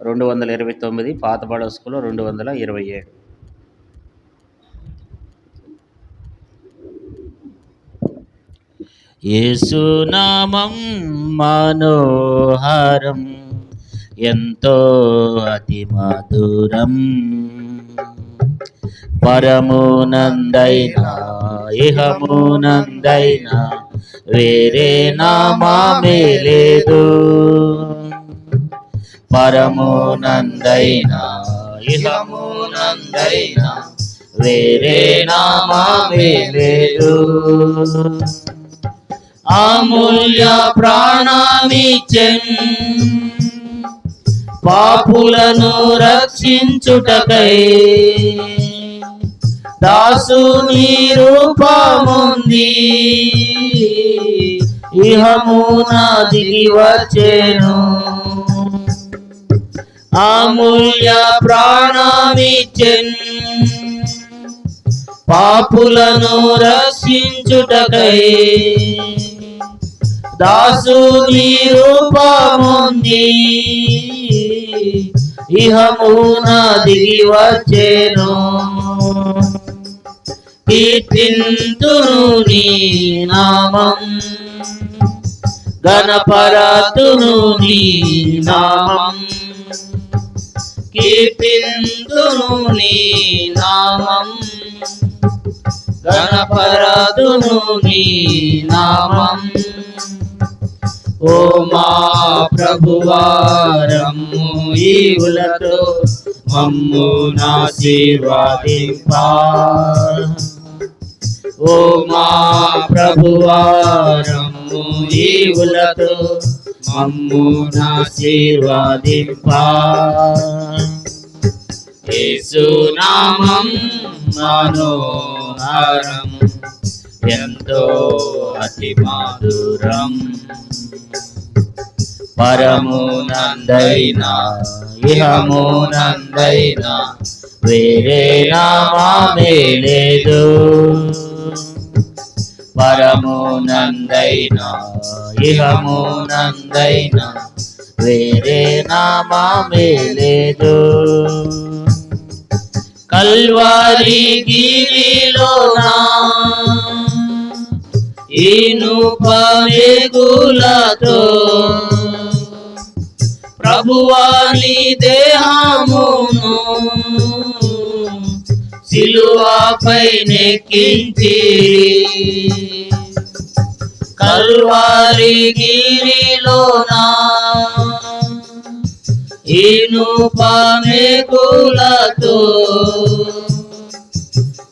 229, పాతపాడ స్కూల్లో 227. యేసునామం మనోహరం, ఎంతో అతి మధురం, పరమునందైనా ఇహమునందైనా వేరే నామమే లేదు. పరమునందైనా ఇహమునందైనా వేరే నామమే లేదు. అమూల్య ప్రాణమిచ్చెన్ పాపులను రక్షించుటకై, దాసుని రూపముంది ఇహమున దిగి వచ్చెను. అమూల్య ప్రాణమిచ్చెన్ పాపులను రక్షించుటకై, దాసుని రూపముంది ఇహమున దిగి వచ్చెను. కీర్తింతును నీ నామం, గణపరతును నీ నామం, కీర్తింతును నీ నామం, గణపరతును నీ నామం. ఓ మా ప్రభువారము ఈవులతో మమ్ము ఆశీర్వదింప. ఓ మా ప్రభువారము ఈవులతో మమ్ము ఆశీర్వదింప. యేసునామం మనోహరం, ఎంతో అతి మధురం, పరమునందైనా ఇహమునందైనా వేరే నామమే లేదు. పరమునందైనా ఇహమునందైనా వేరే నామమే లేదు. కల్వారి గిరిలోనా ఇనుపమేగులతో ప్రభువాని దేహమును సిలువపై నెక్కించి, కల్వారి గిరిలోనా ఇనుపమేగులతో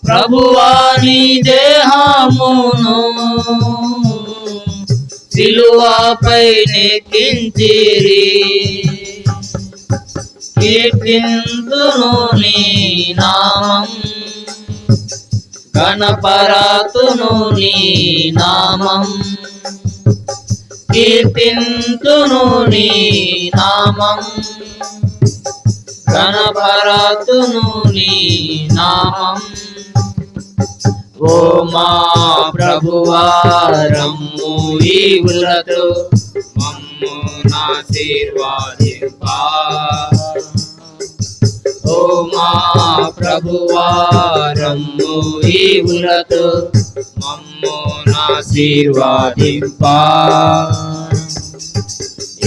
ప్రభువాని దేహమును సిలువపై నెక్కించిరి. కీర్తింతును నీ నామం, గణపరతును నీ నామం, కీర్తింతును నీ నామం, గణపరతును నీ నామం. ఓ మా ప్రభువారము ఈవులతో మమ్ము ఆశీర్వదింప. ఓ మా ప్రభువారము ఈవులతో మమ్ము ఆశీర్వదింప.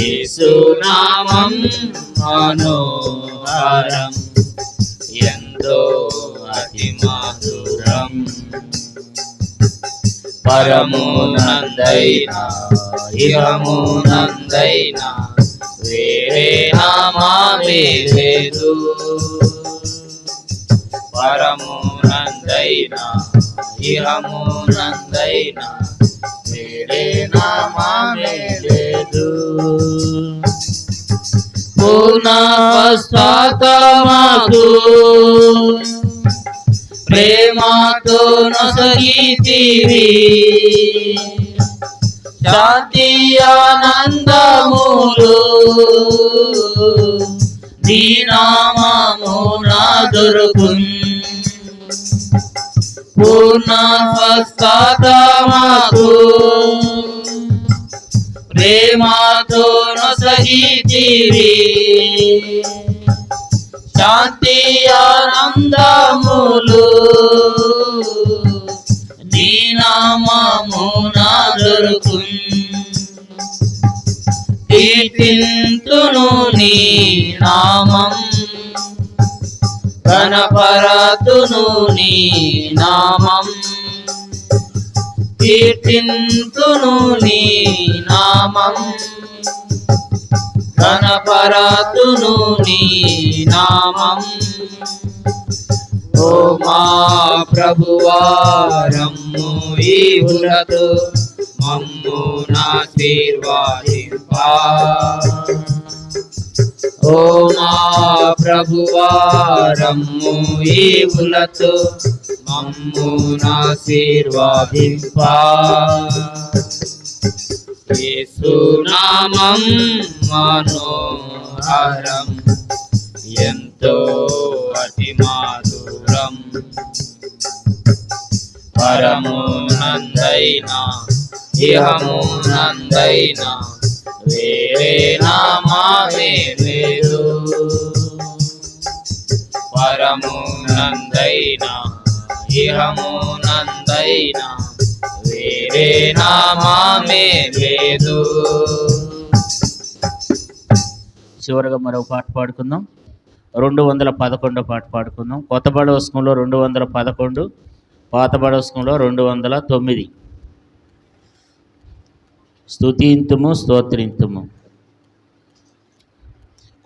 యేసునామం మనోహరం, ఎంతో అతి మధురం, పరమునందైనా ఇహమునందైనా వేరే నామమే లేదు. పరమునందైనా ఇహమునందైనా వేరే నామమే లేదు. పూర్ణ పశ్చాత్తాపముతో ప్రేమతో నొసగితివి, శాంతి ఆనందములు నీ నామమున దొరుకున్. పూర్ణ పశ్చాత్తాపముతో ప్రేమతో నొసగితివి శాంతి ఆనందములు నీ నామమున దొరుకును కీర్తింతును నీ నామం కనపరతును నీ నామం కీర్తింతును నీ నామం కనపరతును నీ నామం ఓ మా ప్రభువా రమ్ము ఈవులతో మమ్ము నాశీర్వదింపా ఓ మా ప్రభువా రమ్ము ఈవులతో మమ్ము నాశీర్వదింపా యేసు నామం మనోహరం ఎంతో అతి మాధురం పరమునందైనా ఇహమునందైనా వేరే నామమే లేదు పరమునందైనా ఇహమునందైనా వేరే నామమే లేదు. చివరగా మరో పాట పాడుకుందాం. 211 పాట పాడుకుందాం. కొత్త బడవస్కంలో 211, పాత బడవస్కంలో 209. స్తుతింతుము స్తోత్రింతుము.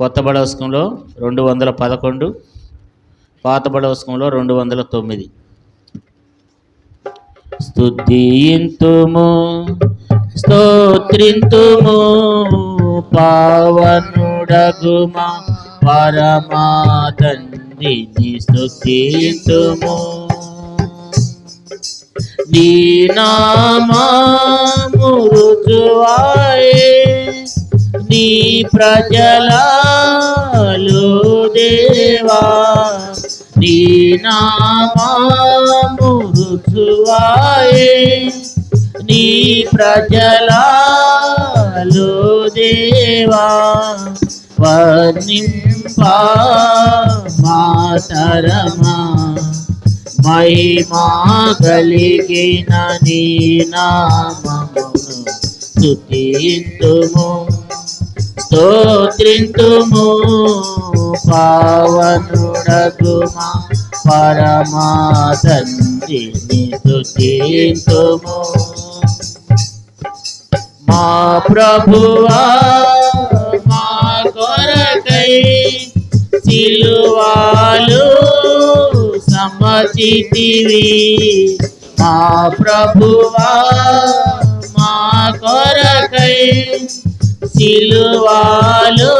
కొత్త బడవస్కంలో 211, పాత బడవస్కంలో 209. స్తుతింతుము స్తోత్రింతుము పావనుడగుమా పరమా తండ్రిని స్తుతింతుము నీ నామము రుజువాయే నీ ప్రజలలో దేవా నీ నామము రుజువాయే నీ ప్రజలలో దేవా వర్ణింపా మాతరమా మహిమా కలిగిన నీ నామమును స్తుతింతుము స్తోత్రింతుము పావనుడగుమా పరమా తండ్రిని స్తుతింతుము మా ప్రభువా మా కొరకై సిలువలో సమచితివి మా ప్రభువా మా కొరకై సిలువలో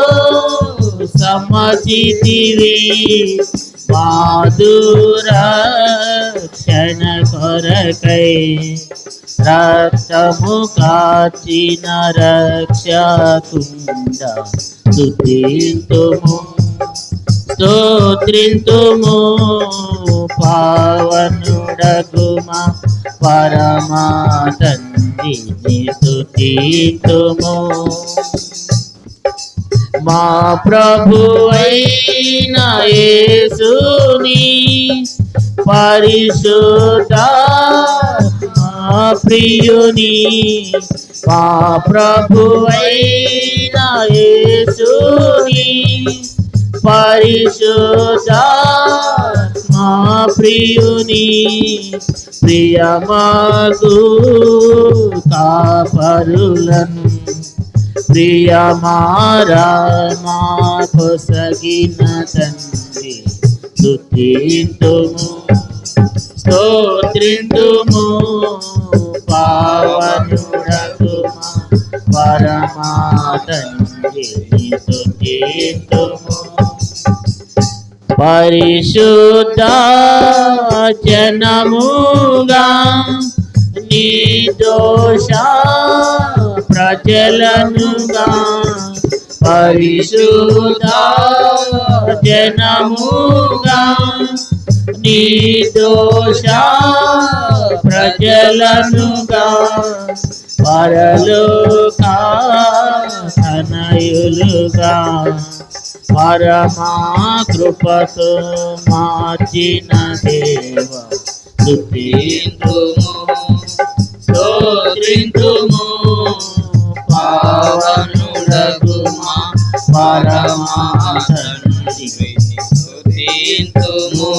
సమచితివి మాధురక్షణ కొరకై రక్తము కాచిన రక్షకుండ స్తుతింతుము స్తోత్రింతుము పావనుడగుమా పరమా తండ్రిని స్తుతింతుము మా ప్రభువైన యేసుని పరిశుద్ధ ప్రియుని మా ప్రభువైన యేసుని పరిశుద్ధ మా ప్రియుని ప్రియమాగు కాపరులను ప్రియమారా మా కొసగిన తండ్రి స్తుతింతుము స్తోత్రింతుము పావనుడగుమా పరమా తండ్రిని స్తుతింతుము పరిశుద్ధ జనముగా నిర్దోష ప్రజలనుగా పరిశుద్ధ జనముగా నిర్దోష ప్రజలనుగా పరలోక తనయులుగా పరమా కృపతో మార్చిన దేవ స్తుతింతుము స్తోత్రింతుము పావనుడగు మా పరమా తండ్రి స్తుతింతుము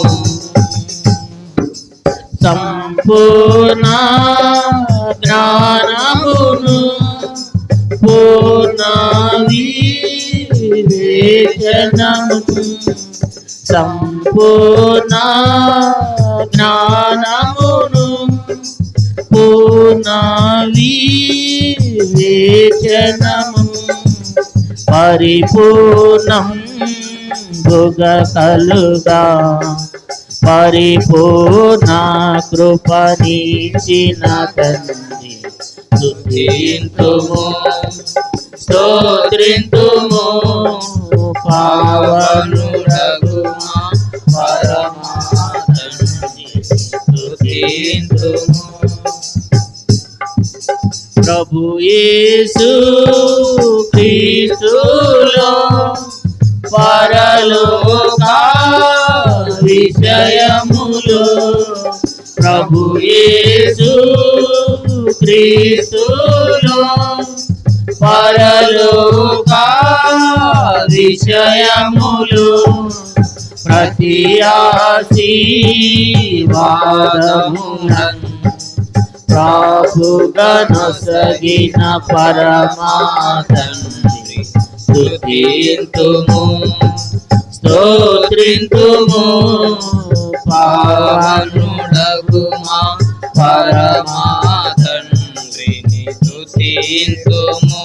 సంపూర్ణ జ్ఞానమును పూర్ణ వివేచనమును సంపూర్ణ జ్ఞానమును పూర్ణ వివేచనమును పరిపూర్ణం కలుగా పరిపూర్ణ కృపనిచ్చిన తండ్రి స్తుతింతుము స్తోత్రింతుము పావనుడగు మా పరమా తండ్రి స్తుతింతుము ప్రభు యేసు క్రీస్తులో పరలోక విషయములో ప్రభు యేసు క్రీస్తులో పరలోక విషయములో ప్రతి ఆశీర్వాదములను ప్రభుగా నొసగిన పరమా తండ్రి స్తుతింతుము స్తోత్రింతుము పావనుడగు మా పరమా తండ్రిని స్తుతింతుము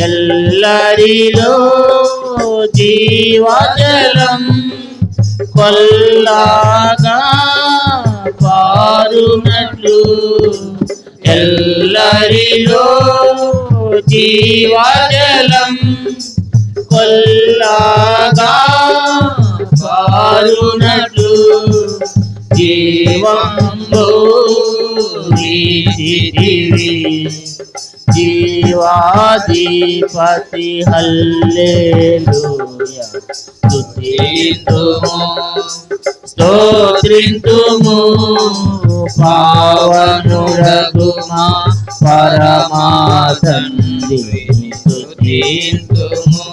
ఎల్లరిలో జీవజలం కొల్లాగా పారునట్లు ఎల్లరిలో జీవజలం కొల్లాగా పారునట్లు జీవంలో నీతివి జీవాధిపతి హల్లెలూయా స్తుతింతుము స్తోత్రింతుము పావనుడగు మా పరమా తండ్రి స్తుతింతుము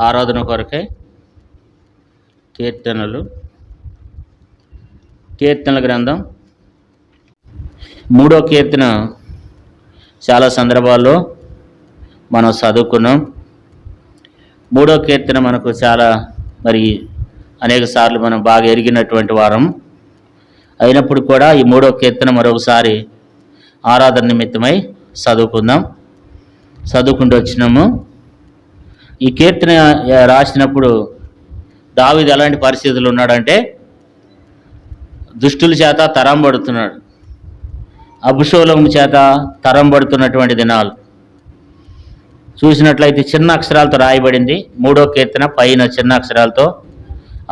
ఆరాధన కొరకై కీర్తనల గ్రంథం 3వ కీర్తన చాలా సందర్భాల్లో మనం చదువుకున్నాం. 3వ కీర్తన మనకు చాలా అనేక సార్లు మనం బాగా ఎరిగినటువంటి వారం అయినప్పుడు కూడా ఈ 3వ కీర్తన మరొకసారి ఆరాధన నిమిత్తమై చదువుకుంటూ వచ్చినాము. ఈ కీర్తన రాసినప్పుడు దావీదు ఎలాంటి పరిస్థితులు ఉన్నాడంటే దుష్టుల చేత తరంబడుతున్నాడు. అబుషోలోము చేత తరంబడుతున్నటువంటి దినాలు చూసినట్లయితే చిన్న అక్షరాలతో రాయబడింది. 3వ కీర్తన పైన చిన్న అక్షరాలతో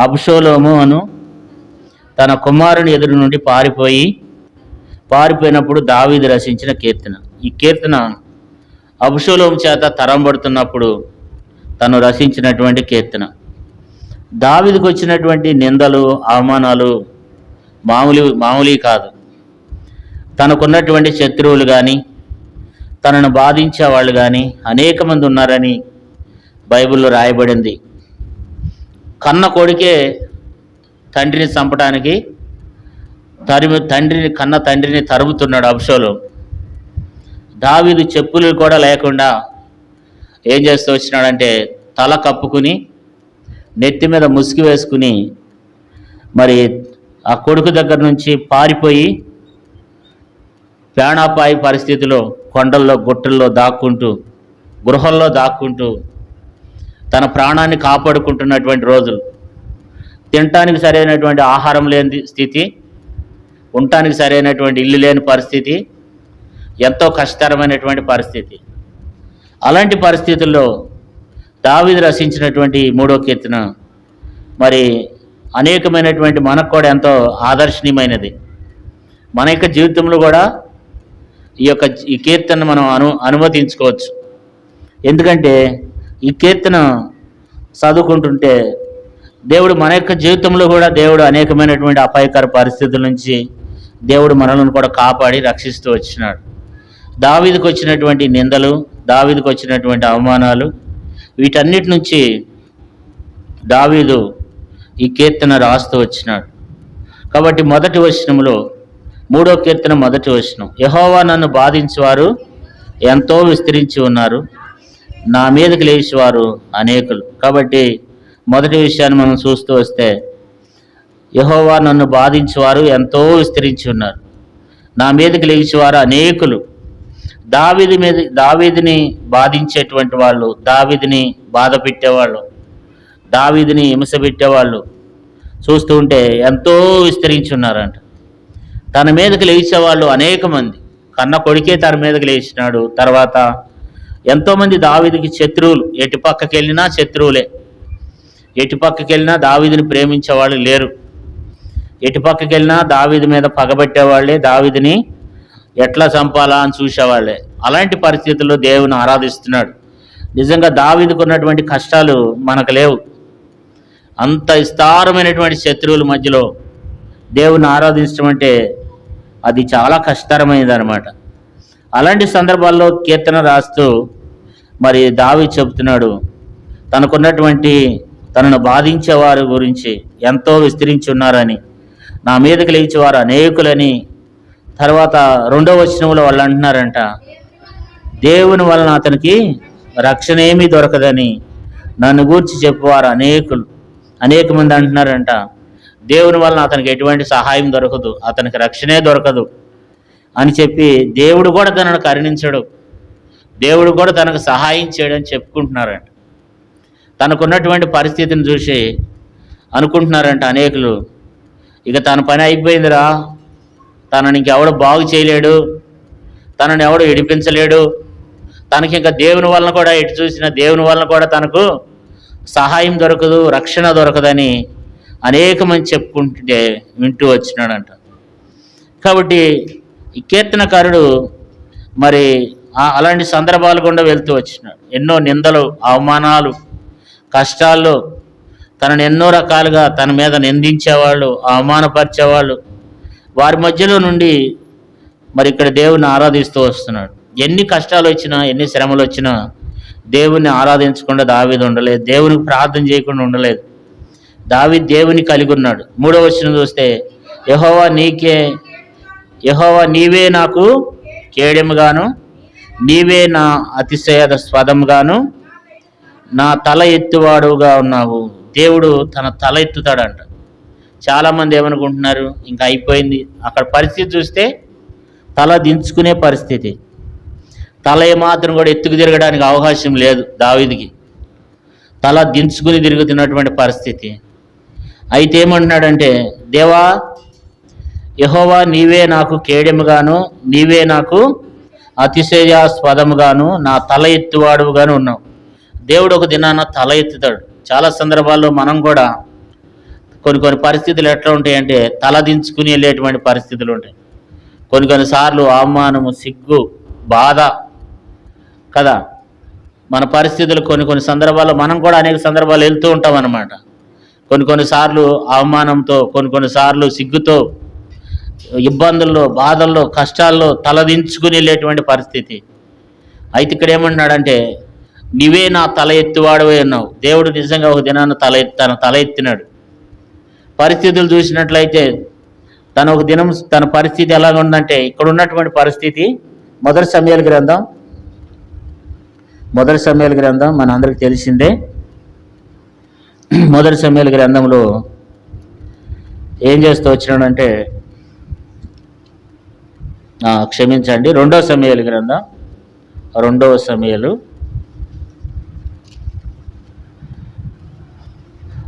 అబుషోలోము అను తన కుమారుని ఎదురు నుండి పారిపోయినప్పుడు దావీదు రచించిన కీర్తన. ఈ కీర్తన అబుషోలోము చేత తరంబడుతున్నప్పుడు తను రచించినటువంటి కీర్తన. దావీదుకు వచ్చినటువంటి నిందలు అవమానాలు మామూలు కాదు. తనకున్నటువంటి శత్రువులు కానీ తనను బాధించే వాళ్ళు కానీ అనేక మంది ఉన్నారని బైబిల్లో రాయబడింది. కన్న కొడుకే తండ్రిని చంపడానికి తండ్రిని తరుముతున్నాడు అబ్షాలోము. దావీదు చెప్పులు కూడా లేకుండా ఏం చేస్తూ వచ్చినాడంటే తల కప్పుకుని నెత్తి మీద ముసుగు వేసుకుని ఆ కొడుకు దగ్గర నుంచి పారిపోయి ప్రాణాపాయ పరిస్థితిలో కొండల్లో గుట్టల్లో గృహల్లో దాక్కుంటూ తన ప్రాణాన్ని కాపాడుకుంటున్నటువంటి రోజులు. తినటానికి సరైనటువంటి ఆహారం లేని స్థితి, ఉండటానికి సరైనటువంటి ఇల్లు లేని పరిస్థితి, ఎంతో కష్టతరమైనటువంటి పరిస్థితి. అలాంటి పరిస్థితుల్లో దావీదు రచించినటువంటి 3వ కీర్తన మరి అనేకమైనటువంటి మనకు కూడా ఎంతో ఆదర్శనీయమైనది. మన యొక్క జీవితంలో కూడా ఈ కీర్తన మనం అనుమతించుకోవచ్చు. ఎందుకంటే ఈ కీర్తన చదువుకుంటుంటే దేవుడు మన యొక్క జీవితంలో కూడా దేవుడు అనేకమైనటువంటి అపాయకర పరిస్థితుల నుంచి దేవుడు మనల్ని కూడా కాపాడి రక్షిస్తూ వచ్చినాడు. దావీదుకు వచ్చినటువంటి నిందలు, దావీదుకు వచ్చినటువంటి అవమానాలు, వీటన్నిటి నుంచి దావీదు ఈ కీర్తన రాస్తూ వచ్చినాడు. కాబట్టి మొదటి వచనంలో 3వ కీర్తన మొదటి వచనం, యెహోవా నన్ను బాధించువారు ఎంతో విస్తరించి ఉన్నారు, నా మీదకి లేచేవారు అనేకులు. కాబట్టి మొదటి విషయాన్ని మనం చూస్తూ వస్తే యెహోవా నన్ను బాధించేవారు ఎంతో విస్తరించి ఉన్నారు, నా మీదకి లేచేవారు అనేకులు. దావీదుని బాధించేటువంటి వాళ్ళు, దావీదుని బాధ పెట్టేవాళ్ళు, దావీదుని హింస పెట్టేవాళ్ళు చూస్తూ ఉంటే ఎంతో విస్తరించి ఉన్నారంట. తన మీదకి లేచేవాళ్ళు అనేక మంది. కన్న కొడుకే తన మీదకి లేచినాడు. తర్వాత ఎంతోమంది దావీదుకి శత్రువులు, ఎటు పక్కకి వెళ్ళినా శత్రువులే. ఎటు పక్కకి వెళ్ళినా దావీదుని ప్రేమించేవాళ్ళు లేరు. ఎటు పక్కకి వెళ్ళినా దావీదు మీద పగబెట్టేవాళ్ళే, దావీదుని ఎట్లా చంపాలా అని చూసేవాళ్ళే. అలాంటి పరిస్థితుల్లో దేవుని ఆరాధిస్తున్నాడు. నిజంగా దావీదుకు ఉన్నటువంటి కష్టాలు మనకు లేవు. అంత విస్తారమైనటువంటి శత్రువుల మధ్యలో దేవుని ఆరాధించడం అంటే అది చాలా కష్టతరమైనది అనమాట. అలాంటి సందర్భాల్లో కీర్తన రాస్తూ మరి దావీదు చెబుతున్నాడు, తనకున్నటువంటి తనను బాధించే వారి గురించి ఎంతో విస్తరించి ఉన్నారని, నా మీదకి లేచేవారు అనేకులని. తర్వాత 2వ వచనంలో వాళ్ళు అంటున్నారంట, దేవుని వలన అతనికి రక్షణ ఏమీ దొరకదని నన్ను గూర్చి చెప్పువారు అనేక మంది అంటున్నారంట, దేవుని వలన అతనికి ఎటువంటి సహాయం దొరకదు, అతనికి రక్షణే దొరకదు అని చెప్పి దేవుడు కూడా తనను కరుణించడు, దేవుడు కూడా తనకు సహాయం చేయడని చెప్పుకుంటున్నారంట. తనకున్నటువంటి పరిస్థితిని చూసి అనుకుంటున్నారంట అనేకులు, ఇక తన పని అయిపోయిందిరా, తనని ఇంకెవడు బాగు చేయలేడు, తనని ఎవడు విడిపించలేడు, తనకి ఇంకా దేవుని వలన కూడా ఎటు చూసిన దేవుని వలన కూడా తనకు సహాయం దొరకదు, రక్షణ దొరకదని అనేక మంది చెప్పుకుంటుంటే వింటూ వచ్చినాడంట. కాబట్టి ఈ కీర్తనకారుడు మరి అలాంటి సందర్భాలు గుండా వెళ్తూ వచ్చినాడు. ఎన్నో నిందలు, అవమానాలు, కష్టాల్లో తనను ఎన్నో రకాలుగా తన మీద నిందించేవాళ్ళు, అవమానపరిచేవాళ్ళు, వారి మధ్యలో నుండి మరి ఇక్కడ దేవుని ఆరాధిస్తూ వస్తున్నాడు. ఎన్ని కష్టాలు వచ్చినా, ఎన్ని శ్రమలు వచ్చినా దేవుణ్ణి ఆరాధించకుండా దావీదు ఉండలేదు, దేవునికి ప్రార్థన చేయకుండా ఉండలేదు. దావీదు దేవుని కలిగి ఉన్నాడు. 3వ వచనం చూస్తే, యెహోవా నీవే నాకు కేడెముగాను, నీవే నా అతిశయ స్వదముగాను, నా తల ఎత్తువాడుగా ఉన్నావు. దేవుడు తన తల ఎత్తుతాడంట. చాలామంది ఏమనుకుంటున్నారు, ఇంకా అయిపోయింది. అక్కడ పరిస్థితి చూస్తే తల దించుకునే పరిస్థితి. తల ఏమాత్రం కూడా ఎత్తుకు తిరగడానికి అవకాశం లేదు దావీదుకి. తల దించుకుని తిరుగుతున్నటువంటి పరిస్థితి. అయితే ఏమంటున్నాడంటే, దేవా యెహోవా నీవే నాకు కేడెముగాను, నీవే నాకు అతిశయాస్పదముగాను, నా తల ఎత్తువాడుగాను ఉన్నావు. దేవుడు ఒక దినాన తల ఎత్తుతాడు. చాలా సందర్భాల్లో మనం కూడా కొన్ని పరిస్థితులు ఎట్లా ఉంటాయంటే తల దించుకుని వెళ్ళేటువంటి పరిస్థితులు ఉంటాయి. కొన్నిసార్లు అవమానము, సిగ్గు, బాధ కదా మన పరిస్థితులు. కొన్ని సందర్భాల్లో మనం కూడా అనేక సందర్భాలు వెళ్తూ ఉంటాం అన్నమాట. కొన్నిసార్లు అవమానంతో, కొన్నిసార్లు సిగ్గుతో, ఇబ్బందుల్లో, బాధల్లో, కష్టాల్లో తలదించుకుని వెళ్ళేటువంటి పరిస్థితి. అయితే ఇక్కడ ఏమన్నాడంటే, నీవే నా తల ఎత్తువాడవే ఉన్నావు. దేవుడు నిజంగా ఒక దినాన్ని తన తల ఎత్తినాడు. పరిస్థితులు చూసినట్లయితే ఒక దినం తన పరిస్థితి ఎలాగ ఉందంటే, ఇక్కడ ఉన్నటువంటి పరిస్థితి మొదటి సమయాల గ్రంథం మనందరికి తెలిసిందే. మొదటి సమయాల గ్రంథంలో ఏం చేస్తూ వచ్చినాడంటే, క్షమించండి, 2వ సమయాల గ్రంథం 2వ సమయాలు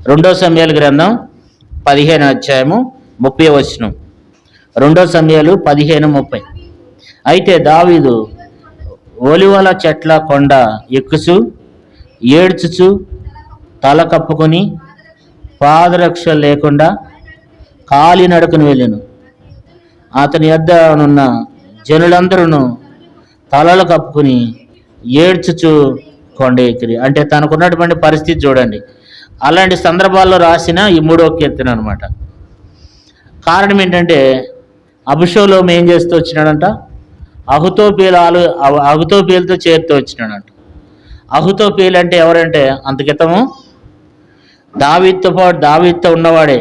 2వ సమయాల గ్రంథం 15వ అధ్యాయము 30వ వచనం. 2వ సమయాలు 15:30. అయితే దావీదు ఒలివల చెట్ల కొండ ఎక్కుచు ఏడ్చుచు తల కప్పుకొని పాదరక్ష లేకుండా కాలినడకను వెళ్ళెను. అతని యొద్దనున్న జనులందరూ తలలు కప్పుకుని ఏడ్చుచు కొండ ఎక్కిరి. అంటే తనకున్నటువంటి పరిస్థితి చూడండి. అలాంటి సందర్భాల్లో రాసిన ఈ 3వ కీర్తన అనమాట. కారణం ఏంటంటే అబుషలోము ఏం చేస్తూ వచ్చినాడంట, అహుతోపేలుతో చేరుతూ వచ్చినాడంట. అహుతోపేలు అంటే ఎవరంటే అంత క్రితము దావీదుతో ఉన్నవాడే.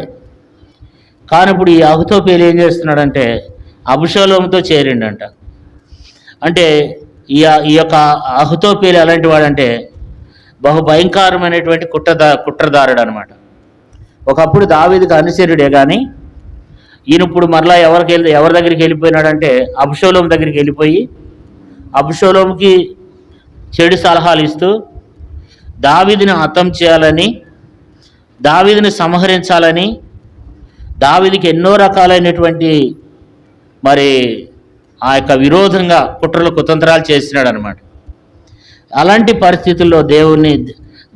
కానీ ఇప్పుడు ఈ అహుతోపేలు ఏం చేస్తున్నాడంటే అబుషలోముతో చేరిండంట. అంటే ఈ యొక్క అహుతోపేలు ఎలాంటి వాడంటే బహు భయంకరమైనటువంటి కుట్రదారుడు అనమాట. ఒకప్పుడు దావీదుకు అనుచరుడే, కానీ ఈయన ఇప్పుడు మరలా ఎవరి దగ్గరికి వెళ్ళిపోయినాడంటే అబుషలోము దగ్గరికి వెళ్ళిపోయి అబుషలోముకి చెడు సలహాలు ఇస్తూ దావీదుని హతం చేయాలని, దావీదుని సంహరించాలని, దావీదుకి ఎన్నో రకాలైనటువంటి మరి ఆ యొక్క విరోధంగా కుట్రలు కుతంత్రాలు చేసినాడు అనమాట. అలాంటి పరిస్థితుల్లో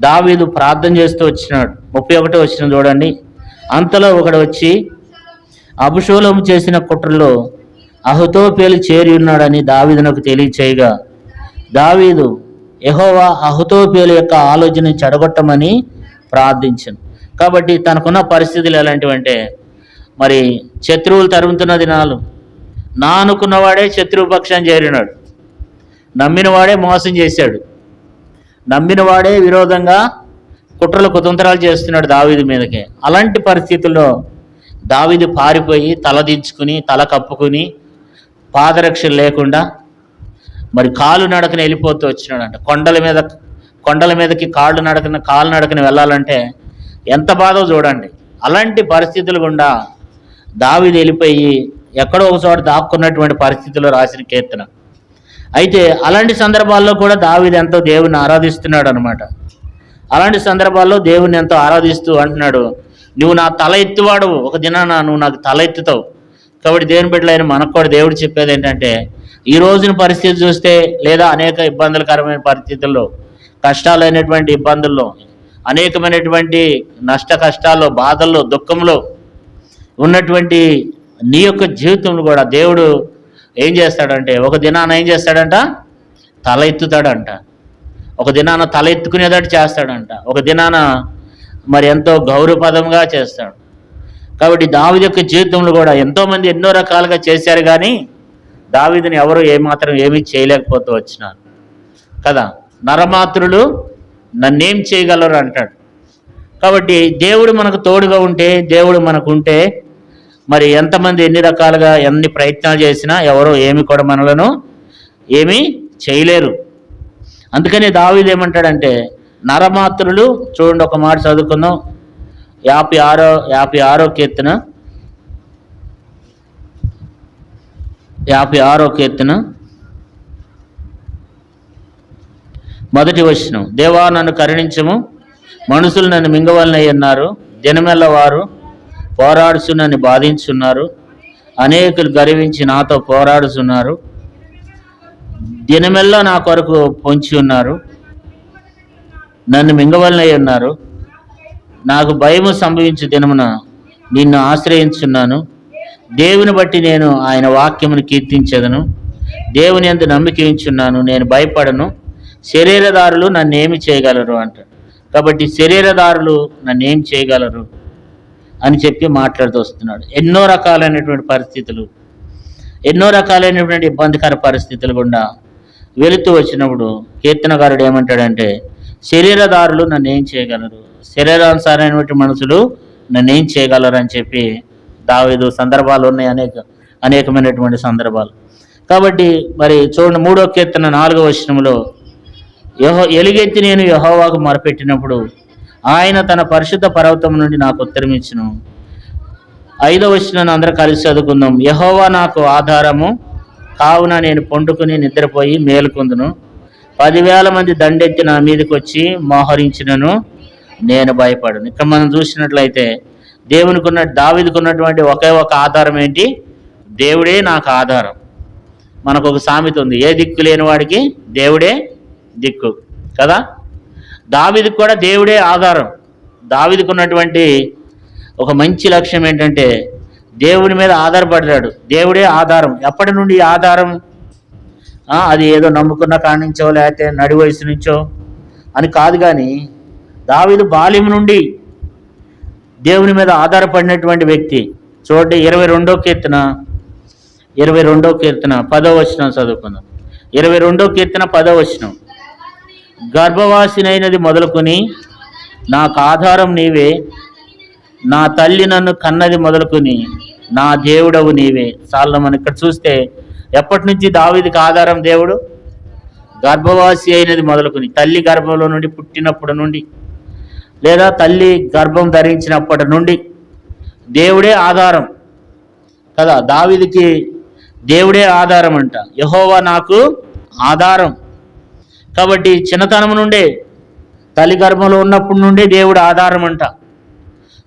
దావీదు ప్రార్థన చేస్తూ వచ్చినాడు. 31వ వచనం చూడండి. అంతలో ఒకడు వచ్చి అబుషలోము చేసిన కుట్రలో అహుతోపేలు చేరి ఉన్నాడని దావీదునకు తెలియచేయగా దావీదు యెహోవా అహుతోపేలు యొక్క ఆలోచన చెడగొట్టమని ప్రార్థించను. కాబట్టి తనకున్న పరిస్థితులు ఎలాంటివంటే మరి శత్రువులు తరుముతున్న దినాలు, నా అనుకున్నవాడే శత్రువు పక్షం చేరినాడు, నమ్మినవాడే మోసం చేశాడు, నమ్మినవాడే విరోధంగా కుట్రలు కుతంత్రాలు చేస్తున్నాడు దావీదు మీదకే. అలాంటి పరిస్థితుల్లో దావీదు పారిపోయి తల దించుకుని తల కప్పుకుని పాదరక్షలు లేకుండా మరి కాలు నడకని వెళ్ళిపోతూ వచ్చినాడంట. కొండల మీదకి కాలు నడకని వెళ్ళాలంటే ఎంత బాధో చూడండి. అలాంటి పరిస్థితులు గుండా దావీదు వెళ్ళిపోయి ఎక్కడో ఒక చోట దాక్కున్నటువంటి పరిస్థితుల్లో రాసిన కీర్తన. అయితే అలాంటి సందర్భాల్లో కూడా దావీదు ఎంతో దేవుని ఆరాధిస్తున్నాడు అనమాట. అలాంటి సందర్భాల్లో దేవుని ఎంతో ఆరాధిస్తూ అంటున్నాడు, నువ్వు నా తల ఎత్తువాడు, ఒక దినాన నువ్వు నాకు తల ఎత్తుతావు. కాబట్టి దేవుని బిడ్డలైన మనకు కూడా దేవుడు చెప్పేది ఏంటంటే ఈ రోజున పరిస్థితి చూస్తే లేదా అనేక ఇబ్బందులకరమైన పరిస్థితుల్లో, కష్టాలైనటువంటి ఇబ్బందుల్లో, అనేకమైనటువంటి నష్ట కష్టాల్లో, బాధల్లో, దుఃఖంలో ఉన్నటువంటి నీ యొక్క జీవితంలో కూడా దేవుడు ఏం చేస్తాడంటే ఒక దినాన ఏం చేస్తాడంట, తల ఎత్తుతాడంట. ఒక దినాన తల ఎత్తుకునేటట్టు చేస్తాడంట. ఒక దినాన మరి ఎంతో గౌరవపదంగా చేస్తాడు. కాబట్టి దావీదు యొక్క జీవితంలో కూడా ఎంతోమంది ఎన్నో రకాలుగా చేశారు, కానీ దావీదుని ఎవరు ఏమీ చేయలేకపోతూ వచ్చినారు కదా. నరమాత్రులు నన్నేం చేయగలరు అంటాడు. కాబట్టి దేవుడు మనకు తోడుగా ఉంటే, దేవుడు మనకు ఉంటే మరి ఎంతమంది ఎన్ని రకాలుగా ఎన్ని ప్రయత్నాలు చేసినా ఎవరో కూడా మనలను ఏమీ చేయలేరు. అందుకని దావీదు ఏమంటాడంటే నరమాత్రులు, చూడండి ఒక మాట చదువుకుందాం, 56వ కీర్తన 56వ కీర్తన 1వ వచనం. దేవా నన్ను కరుణించము, మనుషులు నన్ను మింగవలనయ్యన్నారు, దినమెల్ల వారు పోరాడుచు నన్ను బాధించున్నారు, అనేకులు గర్వించి నాతో పోరాడుచున్నారు, దినమెల్లా నా కొరకు పొంచి ఉన్నారు, నన్ను మింగవలనై ఉన్నారు. నాకు భయము సంభవించు దినమున నిన్ను ఆశ్రయించున్నాను. దేవుని బట్టి నేను ఆయన వాక్యమును కీర్తించదను. దేవుని యందు నమ్మిక ఉంచున్నాను, నేను భయపడను. శరీరదారులు నన్నేమి చేయగలరు అంట. కాబట్టి శరీరదారులు నన్నేం చేయగలరు అని చెప్పి మాట్లాడుతూ వస్తున్నాడు. ఎన్నో రకాలైనటువంటి పరిస్థితులు, ఎన్నో రకాలైనటువంటి ఇబ్బందికర పరిస్థితులు గుండా వెళుతూ వచ్చినప్పుడు కీర్తనకారుడు ఏమంటాడంటే శరీరదారులు నన్నేం చేయగలరు, శరీరానుసారైనటువంటి మనుషులు నన్నేం చేయగలరు అని చెప్పి దావీదు సందర్భాలు ఉన్నాయి, అనేకమైనటువంటి సందర్భాలు. కాబట్టి మరి చూడండి 3వ కీర్తన 4వ వచనంలో ఎలుగెత్తి నేను యెహోవాకు మొరపెట్టినప్పుడు ఆయన తన పరిశుద్ధ పర్వతం నుండి నాకు ఉత్తరం ఇచ్చును. 5వ వచనాన్ని అందరూ కలిసి చదువుకుందాం. యెహోవా నాకు ఆధారము, కావున నేను పండుకుని నిద్రపోయి మేలుకొందును. 10,000 మంది దండెత్తి నా మీదకి వచ్చి మోహరించినను నేను భయపడను. ఇక్కడ మనం చూసినట్లయితే దావీదుకు ఉన్నటువంటి ఒకే ఒక ఆధారం ఏంటి? దేవుడే నాకు ఆధారం. మనకు ఒక సామెత ఉంది, ఏ దిక్కు లేని వాడికి దేవుడే దిక్కు కదా. దావీదుకు కూడా దేవుడే ఆధారం. దావీదుకు ఉన్నటువంటి ఒక మంచి లక్ష్యం ఏంటంటే దేవుని మీద ఆధారపడ్డాడు. దేవుడే ఆధారం. ఎప్పటి నుండి ఈ ఆధారం? అది ఏదో నమ్ముకున్న కాడి నుంచో లేకపోతే నడి వయసు నుంచో అని కాదు, కానీ దావీదు బాల్యం నుండి దేవుని మీద ఆధారపడినటువంటి వ్యక్తి. చూడండి 22వ కీర్తన 10వ వచనం చదువుకుందాం. 22వ కీర్తన 10వ వచనం. గర్భవాసినైనది మొదలుకొని నాకు ఆధారం నీవే, నా తల్లి నన్ను కన్నది మొదలుకొని నా దేవుడవు నీవే. చాలా మనం ఇక్కడ చూస్తే ఎప్పటి నుంచి దావీదుకి ఆధారం దేవుడు? గర్భవాసి అయినది మొదలుకొని, తల్లి గర్భంలో నుండి పుట్టినప్పటి నుండి లేదా తల్లి గర్భం ధరించినప్పటి నుండి దేవుడే ఆధారం కదా. దావీదుకి దేవుడే ఆధారం అంట. యెహోవా నాకు ఆధారం. కాబట్టి చిన్నతనం నుండే, తల్లి గర్భంలో ఉన్నప్పటి నుండే దేవుడు ఆధారం అంట.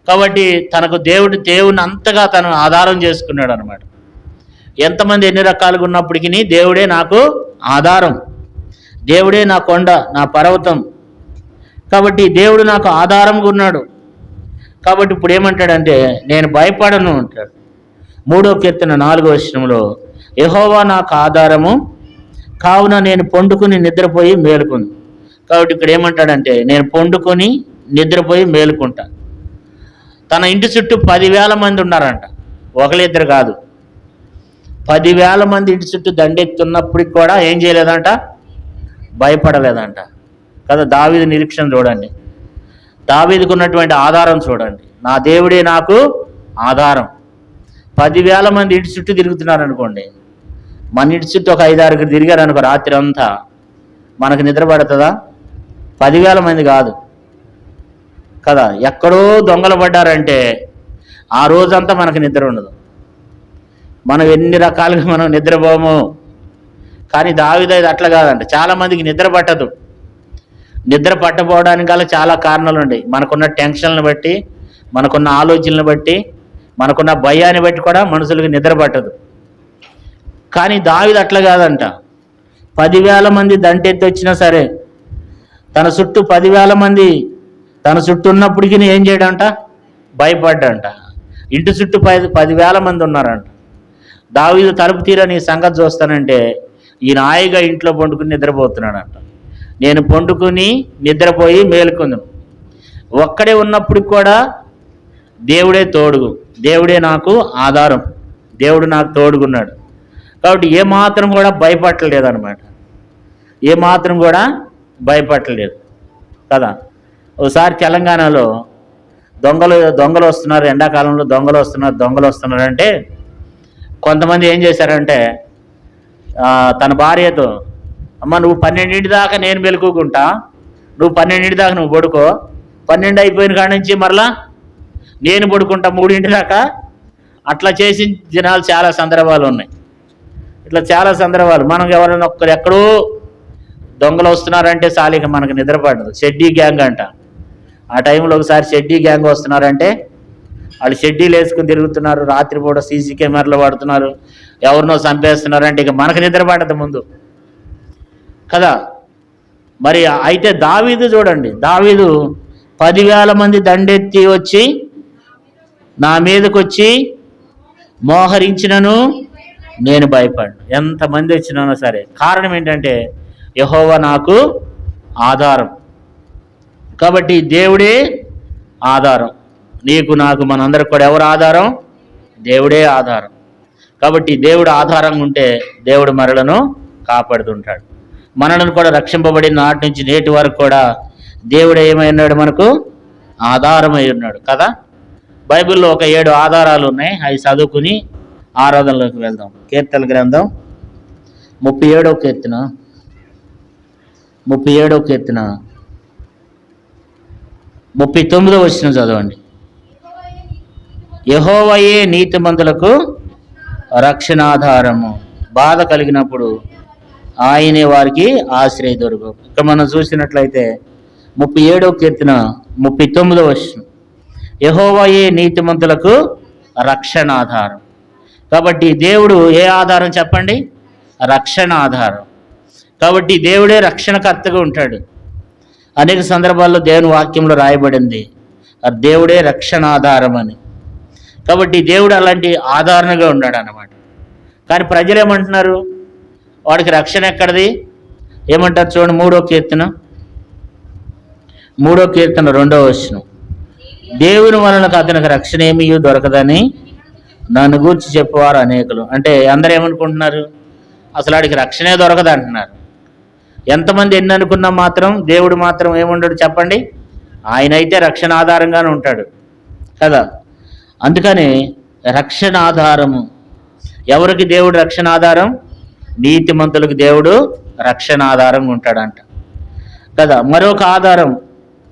కాబట్టి తనకు దేవుని అంతగా తను ఆధారం చేసుకున్నాడు అనమాట. ఎంతమంది ఎన్ని రకాలుగా ఉన్నప్పటికీ దేవుడే నాకు ఆధారం, దేవుడే నా కొండ, నా పర్వతం. కాబట్టి దేవుడు నాకు ఆధారంగా ఉన్నాడు. కాబట్టి ఇప్పుడు ఏమంటాడంటే నేను భయపడను అంటాడు. 3వ కీర్తన 4వ వచనంలో యెహోవా నాకు ఆధారము, కావున నేను పండుకొని నిద్రపోయి మేలుకుంది. కాబట్టి ఇక్కడ ఏమంటాడంటే నేను పండుకొని నిద్రపోయి మేలుకుంటా. తన ఇంటి చుట్టూ 10,000 మంది ఉన్నారంట, ఒకళ్ళిద్దరు కాదు, 10,000 మంది ఇంటి చుట్టూ దండెత్తున్నప్పటికి కూడా ఏం చేయలేదంట, భయపడలేదంట కదా. దావీదు నిరీక్షణ చూడండి, దావీదుకు ఉన్నటువంటి ఆధారం చూడండి. నా దేవుడే నాకు ఆధారం. 10,000 మంది ఇంటి చుట్టూ తిరుగుతున్నారు అనుకోండి, మన ఇంటి చుట్టూ ఒక 5-6 తిరిగారు అనుకో రాత్రి అంతా, మనకు నిద్ర పడుతుందా? 10,000 మంది కాదు కదా. ఎక్కడో దొంగలు పడ్డారంటే ఆ రోజంతా మనకు నిద్ర ఉండదు. మనం ఎన్ని రకాలుగా మనం నిద్రపోము. కానీ దావీదు అట్లా కాదంట. చాలామందికి నిద్ర పట్టదు. నిద్ర పట్టపోవడానికి గల చాలా కారణాలు ఉన్నాయి. మనకున్న టెన్షన్లను బట్టి, మనకున్న ఆలోచనలను బట్టి, మనకున్న భయాన్ని బట్టి కూడా మనుషులకు నిద్ర పట్టదు. కానీ దావీదు అట్లా కాదంట. 10,000 మంది దంటెత్తి వచ్చినా సరే తన చుట్టూ 10,000 మంది తన చుట్టూ ఉన్నప్పటికీ ఏం చేయడంట, భయపడ్డంట. ఇంటి చుట్టూ 10,000 మంది ఉన్నారంట. దావీదు తలుపు తీరని సంగతి చూస్తానంటే ఈయన హాయిగా ఇంట్లో పండుకుని నిద్రపోతున్నాడంట. నేను పండుకుని నిద్రపోయి మేలుకుందాం. ఒక్కడే ఉన్నప్పుడు కూడా దేవుడే తోడుగు, దేవుడే నాకు ఆధారం, దేవుడు నాకు తోడుగున్నాడు. కాబట్టి ఏమాత్రం కూడా భయపడలేదు అనమాట, ఏమాత్రం కూడా భయపడలేదు కదా. ఒకసారి తెలంగాణలో దొంగలు వస్తున్నారు, ఎండాకాలంలో దొంగలు వస్తున్నారంటే కొంతమంది ఏం చేశారంటే తన భార్యతో, అమ్మ నువ్వు 12 దాకా నేను మెలుకుంటా, నువ్వు 12 దాకా నువ్వు పడుకో, 12 అయిపోయిన కాడి నుంచి మరలా నేను పడుకుంటా 3 దాకా. అట్లా చేసి జనాలు చాలా సందర్భాలు ఉన్నాయి. ఇట్లా చాలా సందర్భాలు. మనం ఎవరైనా ఎక్కడో దొంగలు వస్తున్నారంటే సాలిక మనకు నిద్రపడదు. షెడ్డీ గ్యాంగ్ అంట. ఆ టైంలో ఒకసారి షెడ్డీ గ్యాంగ్ వస్తున్నారంటే వాళ్ళు షెడ్డీలు వేసుకుని తిరుగుతున్నారు, రాత్రిపూట సీసీ కెమెరాలు వాడుతున్నారు, ఎవరినో చంపేస్తున్నారంటే ఇక మనకు నిద్రపడదు ముందు కదా. మరి అయితే దావీదు చూడండి, దావీదు 10,000 మంది దండెత్తి వచ్చి నా మీదకి వచ్చి మోహరించినను నేను భయపడ్ను. ఎంతమంది వచ్చినానో సరే. కారణం ఏంటంటే యెహోవా నాకు ఆధారం. కాబట్టి దేవుడే ఆధారం. నీకు నాకు మనందరికి కూడా ఎవరు ఆధారం? దేవుడే ఆధారం. కాబట్టి దేవుడు ఆధారంగా ఉంటే దేవుడు మనలను కాపాడుతుంటాడు. మనలను కూడా రక్షింపబడిన నాటి నుంచి నేటి వరకు కూడా దేవుడు ఏమై ఉన్నాడు, మనకు ఆధారమై ఉన్నాడు కదా. బైబిల్లో ఒక 7 ఆధారాలు ఉన్నాయి. అవి చదువుకుని ఆరాధనలోకి వెళ్దాం. కీర్తన గ్రంథం 37వ కీర్తన 39వ వచనం చదవండి. యెహోవాయే నీతిమంతులకు రక్షణాధారము, బాధ కలిగినప్పుడు ఆయనే వారికి ఆశ్రయ దొరుకు. ఇక్కడ మనం చూసినట్లయితే 37వ కీర్తన 39వ వచనం, యెహోవాయే నీతిమంతులకు రక్షణాధారం. కాబట్టి దేవుడు ఏ ఆధారం చెప్పండి? రక్షణ ఆధారం. కాబట్టి దేవుడే రక్షణకర్తగా ఉంటాడు. అనేక సందర్భాల్లో దేవుని వాక్యంలో రాయబడింది దేవుడే రక్షణ ఆధారం అని. కాబట్టి దేవుడు అలాంటి ఆధారణగా ఉన్నాడు అన్నమాట. కానీ ప్రజలు ఏమంటున్నారు? వాడికి రక్షణ ఎక్కడిది? ఏమంటారు చూడండి, 3వ కీర్తన 2వ వచనం. దేవుని వలన అతనికి రక్షణ ఏమీ దొరకదని నన్ను గూర్చి చెప్పేవారు అనేకులు. అంటే అందరూ ఏమనుకుంటున్నారు? అసలు వాడికి రక్షణే దొరకదు అంటున్నారు. ఎంతమంది ఎన్ని అనుకున్నా మాత్రం దేవుడు మాత్రం ఏముండడు చెప్పండి? ఆయన అయితే రక్షణ ఆధారంగానే ఉంటాడు కదా. అందుకని రక్షణ ఆధారము ఎవరికి? దేవుడు రక్షణ ఆధారం. నీతిమంతులకు దేవుడు రక్షణ ఆధారంగా ఉంటాడంట కదా. మరొక ఆధారం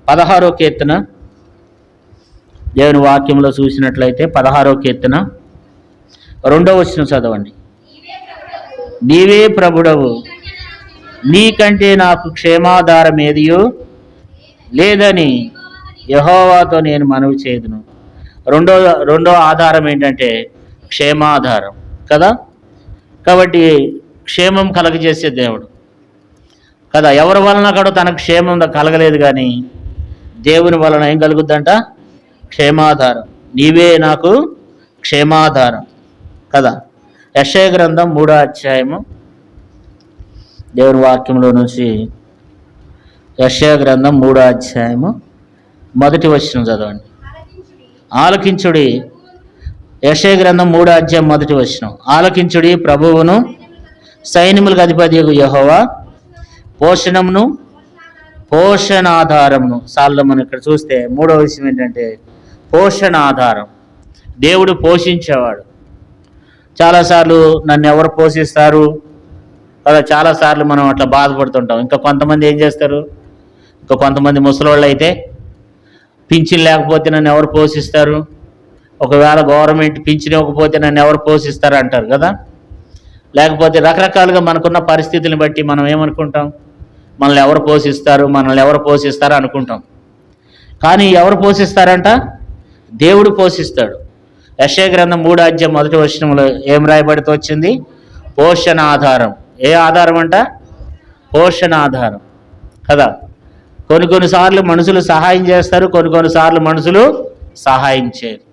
16వ కీర్తన, దేవుని వాక్యంలో చూసినట్లయితే 16వ కీర్తన 2వ వచనం చదవండి. నీవే ప్రభుడవు, నీకంటే నాకు క్షేమాధారం ఏదియో లేదని యెహోవాతో నేను మనవి చేదును. రెండో ఆధారం ఏంటంటే క్షేమాధారం కదా. కాబట్టి క్షేమం కలగజేసే దేవుడు కదా. ఎవరి వలన కూడా తనకు క్షేమం కలగలేదు, కానీ దేవుని వలన ఏం కలుగుద్దంట? క్షేమాధారం. నీవే నాకు క్షేమాధారం కదా. యెషయా గ్రంథం 3వ అధ్యాయము, దేవుని వాక్యంలో నుంచి యెషయా గ్రంథం 3వ అధ్యాయము 1వ వచనం చదవండి. ఆలకించుడి. యెషయా గ్రంథం 3వ అధ్యాయం 1వ వచనం. ఆలకించుడి, ప్రభువును సైన్యములకు అధిపతియగు యెహోవా పోషణమును పోషణాధారమును. సార్లు మనం ఇక్కడ చూస్తే 3వ విషయం ఏంటంటే పోషణ ఆధారం. దేవుడు పోషించేవాడు. చాలాసార్లు నన్ను ఎవరు పోషిస్తారు కదా, చాలాసార్లు మనం అట్లా బాధపడుతుంటాం. ఇంకా కొంతమంది ఏం చేస్తారు? ఇంకా కొంతమంది ముసలోళ్ళు అయితే పింఛన్ లేకపోతే నన్ను ఎవరు పోషిస్తారు, ఒకవేళ గవర్నమెంట్ పింఛన్ ఇవ్వకపోతే నన్ను ఎవరు పోషిస్తారు అంటారు కదా. లేకపోతే రకరకాలుగా మనకున్న పరిస్థితులను బట్టి మనం ఏమనుకుంటాం? మనల్ని ఎవరు పోషిస్తారు అనుకుంటాం. కానీ ఎవరు పోషిస్తారంట? దేవుడు పోషిస్తాడు. యెషయా గ్రంథం 3వ అధ్యాయం 1వ వచనంలో ఏం రాయబడితే వచ్చింది? పోషణ ఆధారం. ఏ ఆధారం అంట? పోషణ ఆధారం కదా. కొన్నిసార్లు మనుషులు సహాయం చేస్తారు, కొన్నిసార్లు మనుషులు సహాయం చేయరు.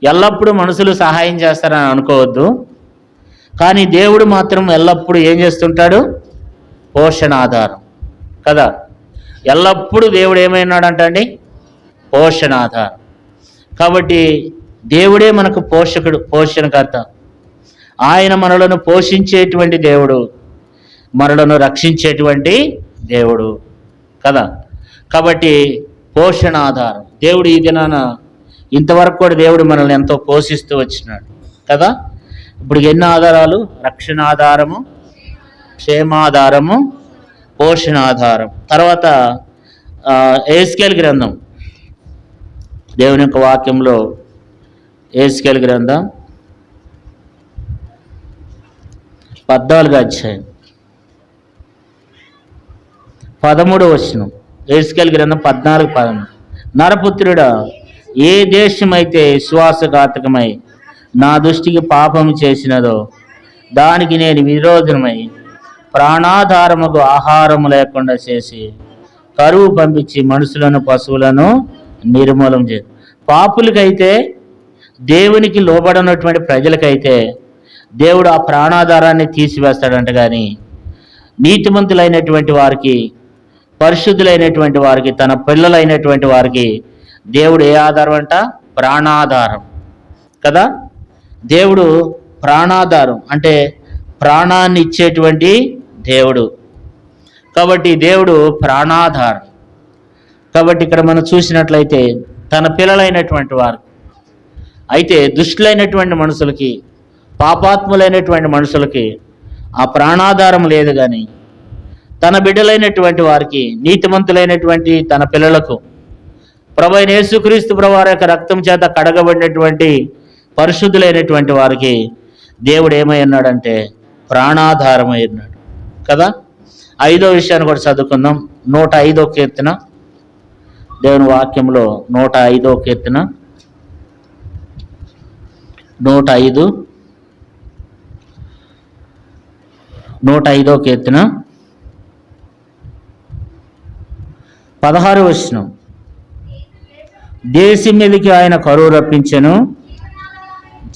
ఎల్లప్పుడూ మనుషులు సహాయం చేస్తారని అనుకోవద్దు. కానీ దేవుడు మాత్రం ఎల్లప్పుడూ ఏం చేస్తుంటాడు? పోషణ ఆధారం కదా. ఎల్లప్పుడూ దేవుడు ఏమైనాడంట అండి? పోషణ ఆధారం. కాబట్టి దేవుడే మనకు పోషకుడు, పోషణకర్త. ఆయన మనలను పోషించేటువంటి దేవుడు, మనలను రక్షించేటువంటి దేవుడు కదా. కాబట్టి పోషణ ఆధారం దేవుడు. ఈ దినాన ఇంతవరకు కూడా దేవుడు మనల్ని ఎంతో పోషిస్తూ వచ్చినాడు కదా. ఇప్పుడు ఎన్ని ఆధారాలు? రక్షణ ఆధారము, క్షేమాధారము, పోషణ ఆధారం. తర్వాత యెహెజ్కేలు గ్రంథం, దేవుని యొక్క వాక్యంలో యెహెజ్కేలు గ్రంథం 14వ అధ్యాయం 13వ వచనం. యెహెజ్కేలు గ్రంథం 14:13. నరపుత్రుడా, ఏ దేశమైతే విశ్వాసఘాతకమై నా దృష్టికి పాపం చేసినదో దానికి నేను విరోధమై ప్రాణాధారముకు ఆహారము లేకుండా చేసి కరువు పంపించి మనుషులను పశువులను నిర్మూలం చేసి. పాపులకైతే, దేవునికి లోబడినటువంటి ప్రజలకైతే దేవుడు ఆ ప్రాణాధారాన్ని తీసివేస్తాడంట. కానీ నీతిమంతులైనటువంటి వారికి, పరిశుద్ధులైనటువంటి వారికి, తన పిల్లలైనటువంటి వారికి దేవుడు ఏ ఆధారం అంట? ప్రాణాధారం కదా. దేవుడు ప్రాణాధారం అంటే ప్రాణాన్ని ఇచ్చేటువంటి దేవుడు. కాబట్టి దేవుడు ప్రాణాధారం. కాబట్టి ఇక్కడ మనం చూసినట్లయితే తన పిల్లలైనటువంటి వారు అయితే దుష్టులైనటువంటి మనుషులకి, పాపాత్ములైనటువంటి మనుషులకి ఆ ప్రాణాధారం లేదు. కానీ తన బిడ్డలైనటువంటి వారికి, నీతిమంతులైనటువంటి తన పిల్లలకు, ప్రభువైన యేసుక్రీస్తు ప్రభువారి యొక్క రక్తం చేత కడగబడినటువంటి పరిశుద్ధులైనటువంటి వారికి దేవుడు ఏమై ఉన్నాడంటే ప్రాణాధారమై ఉన్నాడు కదా. 5వ విషయాన్ని కూడా చదువుకుందాం. 105వ కీర్తన, దేవుని వాక్యంలో 105వ కీర్తన 105. 105వ కీర్తన 16వ వచనం. దేశం మీదకి ఆయన కరువు రప్పించెను,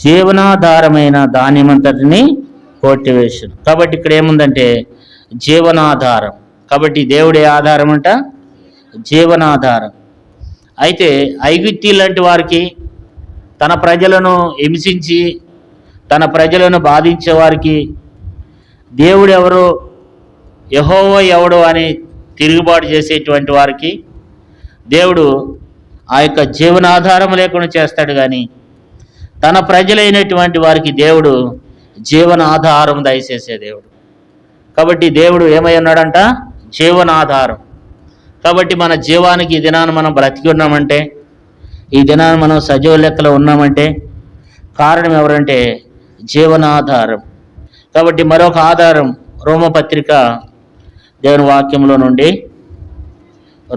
జీవనాధారమైన ధాన్యమంతటిని కొట్టివేశను. కాబట్టి ఇక్కడ ఏముందంటే జీవనాధారం. కాబట్టి దేవుడే ఆధారం అంట, జీవనాధారం. అయితే ఐగుప్తీ లాంటి వారికి, తన ప్రజలను హింసించి తన ప్రజలను బాధించే వారికి దేవుడు ఎవరు, యెహోవా ఎవడు అని తిరుగుబాటు చేసేటువంటి వారికి దేవుడు ఆ యొక్క జీవనాధారం లేకుండా చేస్తాడు. కానీ తన ప్రజలైనటువంటి వారికి దేవుడు జీవనాధారం దయచేసే దేవుడు. కాబట్టి దేవుడు ఏమై ఉన్నాడంట, జీవనాధారం. కాబట్టి మన జీవానికి ఈ దినాన్ని మనం బ్రతికి ఉన్నామంటే, ఈ దినాన్ని మనం సజీవ లెక్కలో ఉన్నామంటే కారణం ఎవరంటే జీవనాధారం. కాబట్టి మరొక ఆధారం రోమపత్రిక, దేవుని వాక్యంలో నుండి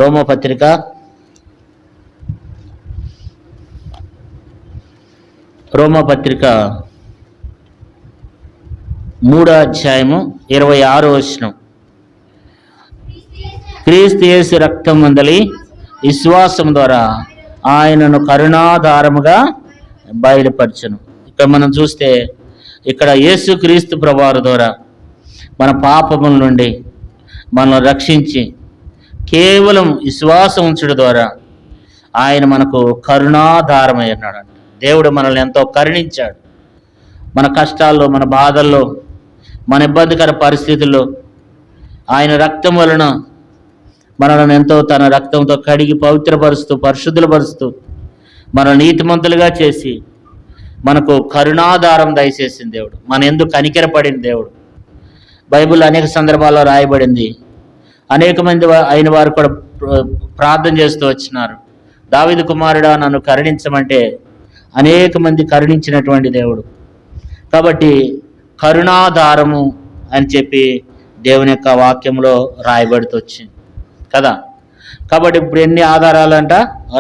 రోమపత్రిక 3వ అధ్యాయము 26వ వచనం. క్రీస్తు యేసు రక్తం మందలి విశ్వాసం ద్వారా ఆయనను కరుణాధారముగా బయలుపరచును. ఇక్కడ మనం చూస్తే ఇక్కడ యేసు క్రీస్తు ప్రభువారి ద్వారా మన పాపముల నుండి మనల్ని రక్షించి కేవలం విశ్వాసం ఉంచడం ద్వారా ఆయన మనకు కరుణాధారమై ఉన్నాడు. దేవుడు మనల్ని ఎంతో కరుణించాడు. మన కష్టాల్లో, మన బాధల్లో, మన ఇబ్బందికర పరిస్థితుల్లో ఆయన రక్తం వలన మనల్ని ఎంతో తన రక్తంతో కడిగి పవిత్రపరుస్తూ, పరిశుద్ధులపరుస్తూ, మన నీతిమంతులుగా చేసి మనకు కరుణాధారం దయచేసిన దేవుడు, మన ఎందుకు కనికరపడిన దేవుడు. బైబిల్ అనేక సందర్భాల్లో రాయబడింది. అనేక మంది అయిన వారు కూడా ప్రార్థన చేస్తూ వచ్చినారు, దావీదు కుమారుడా నన్ను కరుణించమంటే అనేక మంది కరుణించినటువంటి దేవుడు. కాబట్టి కరుణాధారము అని చెప్పి దేవుని యొక్క వాక్యంలో రాయబడుతూ వచ్చింది కదా. కాబట్టి ఇప్పుడు ఎన్ని ఆధారాలంట,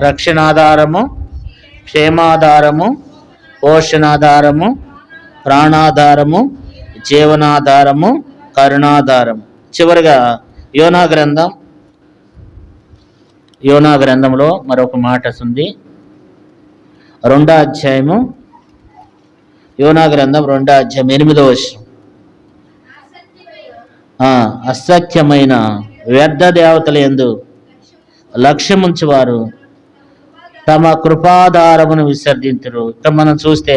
రక్షణాధారము, క్షేమాధారము, పోషణాధారము, ప్రాణాధారము, జీవనాధారము, కరుణాధారము. చివరిగా యోనా గ్రంథంలో మరొక మాట ఉంది. 2వ అధ్యాయము, యోనా గ్రంథం 2వ అధ్యాయం 8వ వచనం. అసత్యమైన వ్యర్థ దేవతల యందు లక్ష్యముంచువారు తమ కృపాధారమును విసర్జింతురు. ఇక్కడ మనం చూస్తే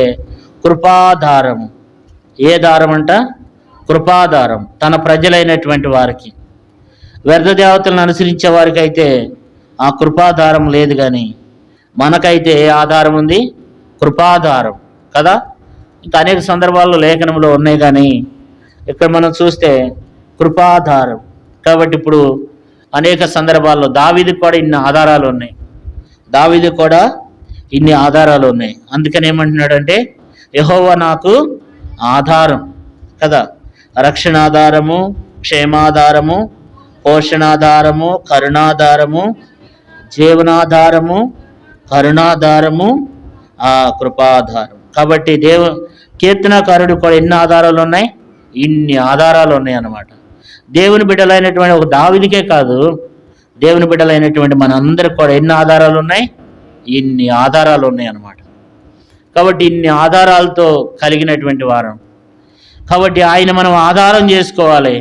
కృపాధారము, ఏ దారం అంట, కృపాధారం. తన ప్రజలైనటువంటి వారికి, వ్యర్థ దేవతలను అనుసరించే వారికి అయితే ఆ కృపాధారం లేదు. కానీ మనకైతే ఏ ఆధారం ఉంది, కృపాధారం కదా. ఇంకా అనేక సందర్భాల్లో లేఖనంలో ఉన్నాయి, కానీ ఇక్కడ మనం చూస్తే కృపాధారం. కాబట్టి ఇప్పుడు అనేక సందర్భాల్లో దావీదుకు కూడా ఇన్ని ఆధారాలు ఉన్నాయి, అందుకని ఏమంటున్నాడంటే యెహోవా నాకు ఆధారం కదా. రక్షణాధారము, క్షేమాధారము, పోషణాధారము, కరుణాధారము, జీవనాధారము, కరుణాధారము, ఆ కృపాధారం. కాబట్టి కీర్తనకారుడు కూడా ఎన్ని ఆధారాలు ఉన్నాయి, ఇన్ని ఆధారాలు ఉన్నాయి అన్నమాట. దేవుని బిడ్డలైనటువంటి ఒక దావీదుకే కాదు, దేవుని బిడ్డలైనటువంటి మనందరికి కూడా ఎన్ని ఆధారాలు ఉన్నాయి, ఇన్ని ఆధారాలు ఉన్నాయి అన్నమాట. కాబట్టి ఇన్ని ఆధారాలతో కలిగినటువంటి వారం. కాబట్టి ఆయన మనం ఆధారం చేసుకోవాలి.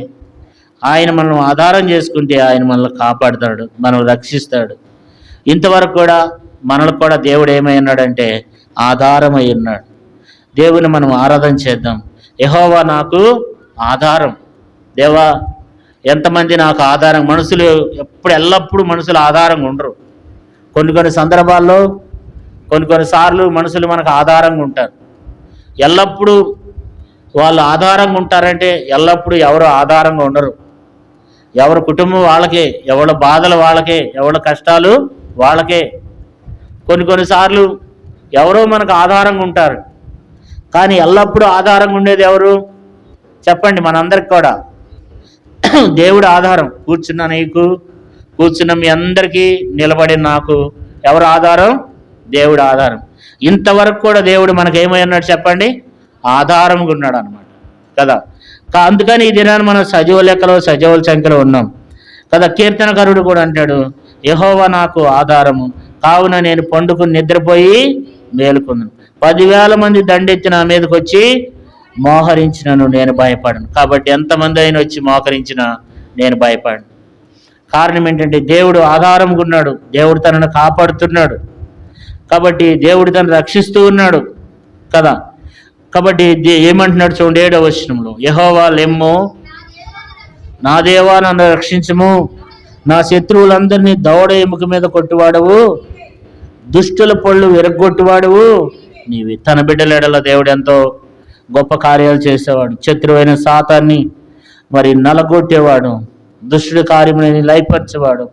ఆయన మనం ఆధారం చేసుకుంటే ఆయన మనల్ని కాపాడుతాడు, మనల్ని రక్షిస్తాడు. ఇంతవరకు కూడా మనకు కూడా దేవుడు ఏమై ఉన్నాడంటే ఆధారమై ఉన్నాడు. దేవుని మనం ఆరాధన చేద్దాం. యెహోవా నాకు ఆధారం. దేవా, ఎంతమంది నాకు ఆధారం. మనుషులు ఎల్లప్పుడూ మనుషులు ఆధారంగా ఉండరు. కొన్ని సందర్భాల్లో కొన్నిసార్లు మనుషులు మనకు ఆధారంగా ఉంటారు. ఎల్లప్పుడూ వాళ్ళు ఆధారంగా ఉంటారంటే ఎల్లప్పుడూ ఎవరు ఆధారంగా ఉండరు. ఎవరి కుటుంబం వాళ్ళకే, ఎవరి బాధలు వాళ్ళకే, ఎవరి కష్టాలు వాళ్ళకే. కొన్నిసార్లు ఎవరో మనకు ఆధారంగా ఉంటారు, కానీ ఎల్లప్పుడూ ఆధారంగా ఉండేది ఎవరు చెప్పండి? మనందరికి కూడా దేవుడు ఆధారం. కూర్చున్న నీకు, కూర్చున్న మీ అందరికీ, నిలబడిన నాకు ఎవరు ఆధారం? దేవుడు ఆధారం. ఇంతవరకు కూడా దేవుడు మనకు ఏమై ఉన్నాడు చెప్పండి? ఆధారంగా ఉన్నాడు అనమాట కదా. అందుకని ఈ దినాన్ని మనం సజీవ లెక్కలో సజీవుల సంఖ్యలో ఉన్నాం కదా. కీర్తనకారుడు కూడా అంటాడు, యెహోవా నాకు ఆధారము, కావున నేను పండుకుని నిద్రపోయి మేలుకుందును. 10,000 మంది దండెత్తి నా మీదకి వచ్చి మోహరించినను నేను భయపడను. కాబట్టి ఎంతమంది అయినా వచ్చి మోహరించినా నేను భయపడను. కారణం ఏంటంటే దేవుడు ఆధారంగా ఉన్నాడు, దేవుడు తనను కాపాడుతున్నాడు, కాబట్టి దేవుడు తనను రక్షిస్తూ ఉన్నాడు కదా. కాబట్టి ఏమంటున్నాడు చూడండి 7వ వచనంలో, యెహోవా లెమ్ము, నా దేవా నన్ను రక్షించుము, నా శత్రువులందరినీ దవడ ఎముక మీద కొట్టువాడవు, దుష్టుల పళ్ళు విరగొట్టువాడవు నీవి. తన బిడ్డల ఎడల దేవుడు ఎంతో గొప్ప కార్యాలు చేసేవాడు. శత్రువైన సాతాన్ని మరి నలగొట్టేవాడు, దుష్టుడి కార్యములని లయపరిచేవాడు,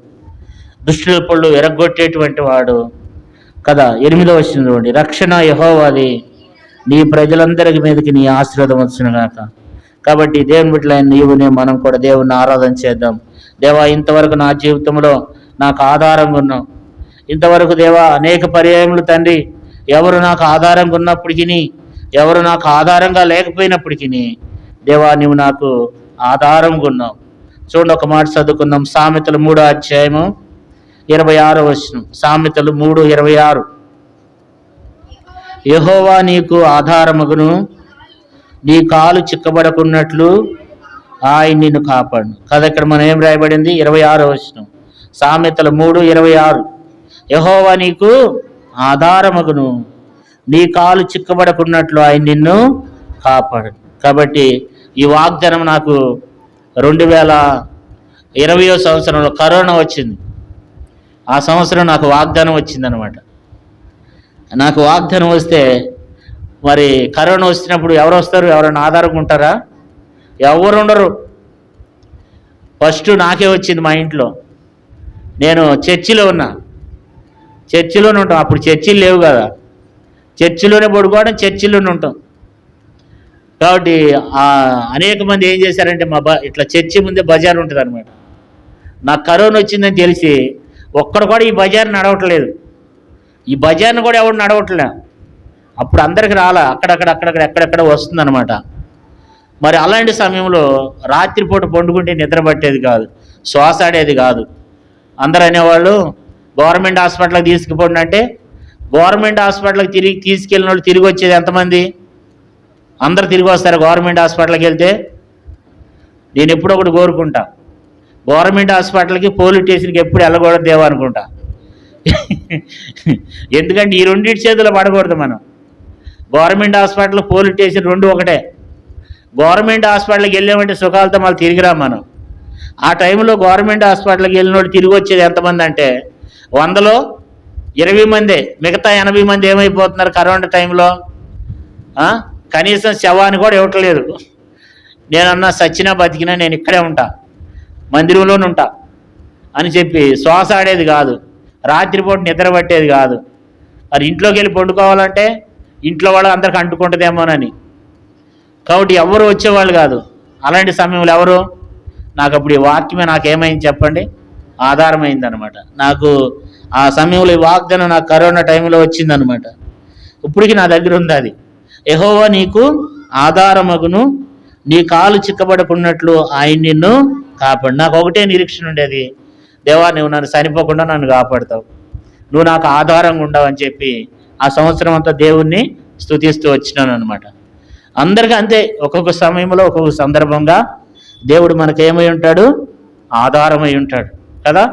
దుష్టుల పళ్ళు విరగొట్టేటువంటి వాడు కదా. 8వ వచనం చూడండి, రక్షణ యెహోవాది, నీ ప్రజలందరి మీదకి నీ ఆశీర్వాదం వచ్చిన గాక. కాబట్టి దేవుని బిడ్డలైన నీవునే మనం కూడా దేవుణ్ణి ఆరాధన చేద్దాం. దేవా, ఇంతవరకు నా జీవితంలో నాకు ఆధారంగా ఉన్నావు. ఇంతవరకు దేవా అనేక పర్యాయములు తండ్రి, ఎవరు నాకు ఆధారంగా ఉన్నప్పటికీ, ఎవరు నాకు ఆధారంగా లేకపోయినప్పటికీ దేవా నీవు నాకు ఆధారంగా ఉన్నావు. చూడండి, ఒక మాట చదువుకుందాం. సామెతలు 3వ అధ్యాయము 26వ వచనం. సామెతలు 3:26, యెహోవా నీకు ఆధారమగును, నీ కాలు చిక్కబడకున్నట్లు ఆయన నిన్ను కాపాడు కదా. ఇక్కడ మనం ఏం రాయబడింది? 26వ వచనం, సామెతలు 3:26, యెహోవా నీకు ఆధారమగును, నీ కాలు చిక్కబడకున్నట్లు ఆయన నిన్ను కాపాడు. కాబట్టి ఈ వాగ్దానం నాకు 2020వ సంవత్సరంలో కరోనా వచ్చింది. ఆ సంవత్సరం నాకు వాగ్దానం వచ్చిందనమాట. నాకు వాగ్దానం వస్తే మరి కరోనా వచ్చినప్పుడు ఎవరు వస్తారు? ఎవరైనా ఆధారంగా ఉంటారా? ఎవరు ఉండరు. ఫస్ట్ నాకే వచ్చింది మా ఇంట్లో. నేను చర్చిలో ఉన్నా, చర్చిలోనే ఉంటాం. అప్పుడు చర్చిలు లేవు కదా, చర్చిలోనే పడుకోవడం, చర్చిలోనే ఉంటాం. కాబట్టి అనేక మంది ఏం చేశారంటే ఇట్లా చర్చి ముందే బజార్ ఉంటుంది అనమాట. నాకు కరోనా వచ్చిందని తెలిసి ఒక్కడు కూడా ఈ బజార్ నడవట్లేదు, ఈ బజార్ను కూడా ఎవడు నడవట్లే. అప్పుడు అందరికి రాలా, అక్కడక్కడ ఎక్కడెక్కడ వస్తుందన్నమాట. మరి అలాంటి సమయంలో రాత్రిపూట పండుకుంటే నిద్ర పట్టేది కాదు, శ్వాస ఆడేది కాదు. అందరూ అనేవాళ్ళు గవర్నమెంట్ హాస్పిటల్కి తీసుకుపోండి అంటే, గవర్నమెంట్ హాస్పిటల్కి తీసుకెళ్ళిన వాళ్ళు తిరిగి వచ్చేది ఎంతమంది? అందరు తిరిగి వస్తారు గవర్నమెంట్ హాస్పిటల్కి వెళ్తే. నేను ఎప్పుడో ఒకటి కోరుకుంటా, గవర్నమెంట్ హాస్పిటల్కి పోలీస్ స్టేషన్కి ఎప్పుడు వెళ్ళకూడదేమో అనుకుంటా. ఎందుకంటే ఈ రెండింటి చేతుల్లో పడకూడదు మనం. గవర్నమెంట్ హాస్పిటల్, పోలీస్ స్టేషన్ రెండు ఒకటే. గవర్నమెంట్ హాస్పిటల్కి వెళ్ళామంటే సుఖాలతో మళ్ళీ తిరిగిరా మనం. ఆ టైంలో గవర్నమెంట్ హాస్పిటల్కి వెళ్ళిన వాళ్ళు తిరిగి వచ్చేది ఎంతమంది అంటే 100లో 20 మందే. మిగతా 80 మంది ఏమైపోతున్నారు కరోనా టైంలో? కనీసం శవాన్ని కూడా ఇవ్వట్లేదు. నేనన్నా సచ్చినా బతికినా నేను ఇక్కడే ఉంటా, మందిరంలోనే ఉంటా అని చెప్పి శ్వాస ఆడేది కాదు, రాత్రిపూట నిద్ర పట్టేది కాదు. మరి ఇంట్లోకి వెళ్ళి పండుకోవాలంటే ఇంట్లో వాళ్ళు అందరికి అంటుకుంటుందేమోనని. కాబట్టి ఎవరు వచ్చేవాళ్ళు కాదు. అలాంటి సమయంలో ఎవరు? నాకు అప్పుడు ఈ వాక్యమే నాకేమైంది చెప్పండి? ఆధారమైందనమాట. నాకు ఆ సమయంలో ఈ వాగ్దానం నాకు కరోనా టైంలో వచ్చిందనమాట. ఇప్పటికి నా దగ్గర ఉంది అది. యెహోవా నీకు ఆధారమగును, నీ కాలు చిక్కబడకున్నట్లు ఆయన నిన్ను కాపాడు. నాకు ఒకటే నిరీక్షణ ఉండేది, దేవా నువ్వు నన్ను చనిపోకుండా నన్ను కాపాడుతావు, నువ్వు నాకు ఆధారంగా ఉండవు అని చెప్పి ఆ సంవత్సరం అంతా దేవుణ్ణి స్తుతిస్తూ వచ్చినాను అనమాట. అందరికీ అంతే, ఒక్కొక్క సమయంలో ఒక్కొక్క సందర్భంగా దేవుడు మనకేమై ఉంటాడు? ఆధారమై ఉంటాడు కదా.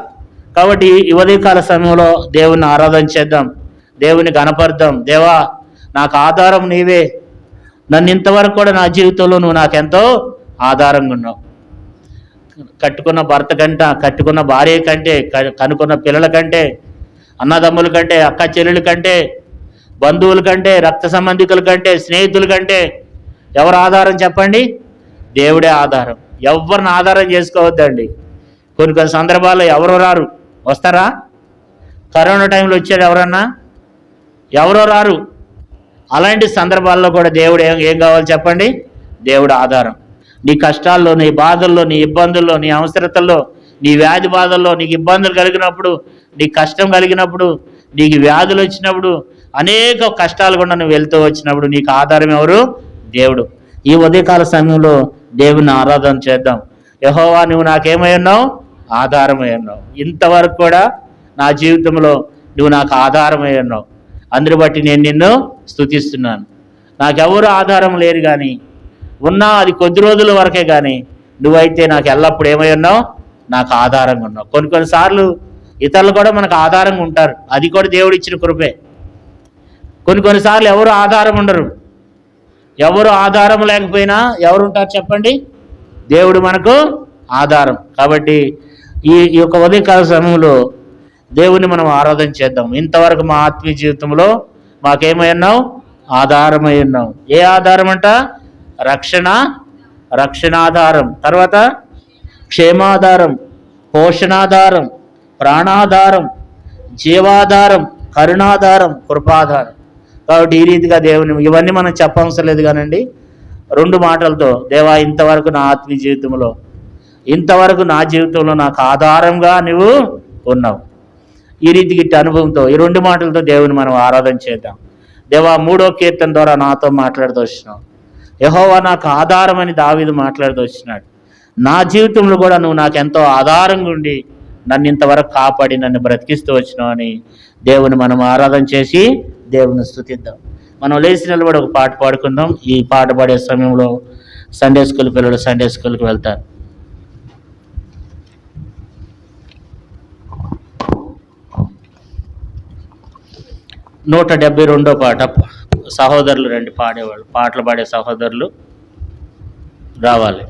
కాబట్టి ఈ ఉదయకాల సమయంలో దేవుణ్ణి ఆరాధన చేద్దాం, దేవుని గణపరుద్దాం. దేవా నాకు ఆధారం నీవే, నన్ను ఇంతవరకు కూడా నా జీవితంలో నువ్వు నాకెంతో ఆధారంగా ఉన్నావు. కట్టుకున్న భర్త కంటే, కట్టుకున్న భార్య కంటే, కనుకున్న పిల్లల కంటే, అన్నదమ్ముల కంటే, అక్క చెల్లెల కంటే, బంధువుల కంటే, రక్త సంబంధికుల కంటే, స్నేహితుల కంటే ఎవరు ఆధారం చెప్పండి? దేవుడే ఆధారం. ఎవరిని ఆధారం చేసుకోవద్దండి. కొన్ని సందర్భాల్లో ఎవరో రారు, వస్తారా? కరోనా టైంలో వచ్చాడు ఎవరన్నా? ఎవరో రారు. అలాంటి సందర్భాల్లో కూడా దేవుడు ఏం కావాలి చెప్పండి? దేవుడు ఆధారం. నీ కష్టాల్లో, నీ బాధల్లో, నీ ఇబ్బందుల్లో, నీ అవసరతల్లో, నీ వ్యాధి బాధల్లో, నీకు ఇబ్బందులు కలిగినప్పుడు, నీకు కష్టం కలిగినప్పుడు, నీకు వ్యాధులు వచ్చినప్పుడు, అనేక కష్టాలు కూడా నువ్వు వెళ్తూ వచ్చినప్పుడు నీకు ఆధారం ఎవరు? దేవుడు. ఈ ఉదయకాల సమయంలో దేవుని ఆరాధన చేద్దాం. యెహోవా నువ్వు నాకేమై ఉన్నావు? ఆధారమై ఉన్నావు. ఇంతవరకు కూడా నా జీవితంలో నువ్వు నాకు ఆధారమై ఉన్నావు. అందుని బట్టి నేను నిన్ను స్తుతిస్తున్నాను. నాకెవరు ఆధారం లేరు, కానీ ఉన్నా అది కొద్ది రోజుల వరకే, కానీ నువ్వైతే నాకు ఎల్లప్పుడు ఏమై ఉన్నావు? నాకు ఆధారంగా ఉన్నావు. కొన్నిసార్లు ఇతరులు కూడా మనకు ఆధారంగా ఉంటారు, అది కూడా దేవుడు ఇచ్చిన కృపే. కొన్నిసార్లు ఎవరు ఆధారం ఉండరు. ఎవరు ఆధారం లేకపోయినా ఎవరు ఉంటారు చెప్పండి? దేవుడు మనకు ఆధారం. కాబట్టి ఈ యొక్క ఉదయకాల సమయంలో దేవుని మనం ఆరాధన చేద్దాం. ఇంతవరకు మా ఆత్మీయ జీవితంలో మాకేమై ఉన్నావు? ఆధారమై ఉన్నావు. ఏ ఆధారం అంట? రక్షణాధారం, తర్వాత క్షేమాధారం, పోషణాధారం, ప్రాణాధారం, జీవాధారం, కరుణాధారం, కృపాధారం. కాబట్టి ఈ రీతిగా దేవుని ఇవన్నీ మనం చెప్పవసరం లేదు కానండి, 2 మాటలతో దేవా ఇంతవరకు నా ఆత్మీయ జీవితంలో, ఇంతవరకు నా జీవితంలో నాకు ఆధారంగా నువ్వు ఉన్నావు. ఈ రీతికి ఇట్టి అనుభవంతో ఈ 2 మాటలతో దేవుని మనం ఆరాధన చేద్దాం. దేవా 3వ కీర్తన ద్వారా నాతో మాట్లాడుతూ వచ్చినావు. యెహోవా నాకు ఆధారమని దావీదు మాట్లాడుతూ వచ్చినాడు. నా జీవితంలో కూడా నువ్వు నాకు ఎంతో ఆధారంగా ఉండి నన్ను ఇంతవరకు కాపాడి నన్ను బ్రతికిస్తూ వచ్చినావు అని దేవుని మనం ఆరాధన చేసి దేవుని స్తుతిద్దాం. మనం లేచి నిలబడి ఒక పాట పాడుకుందాం. ఈ పాట పాడే సమయంలో సండే స్కూల్ పిల్లలు సండే స్కూల్కి వెళ్తారు. నూట 72వ పాట. సహోదరులు రండి, పాడేవాళ్ళు, పాటలు పాడే సహోదరులు రావాలి.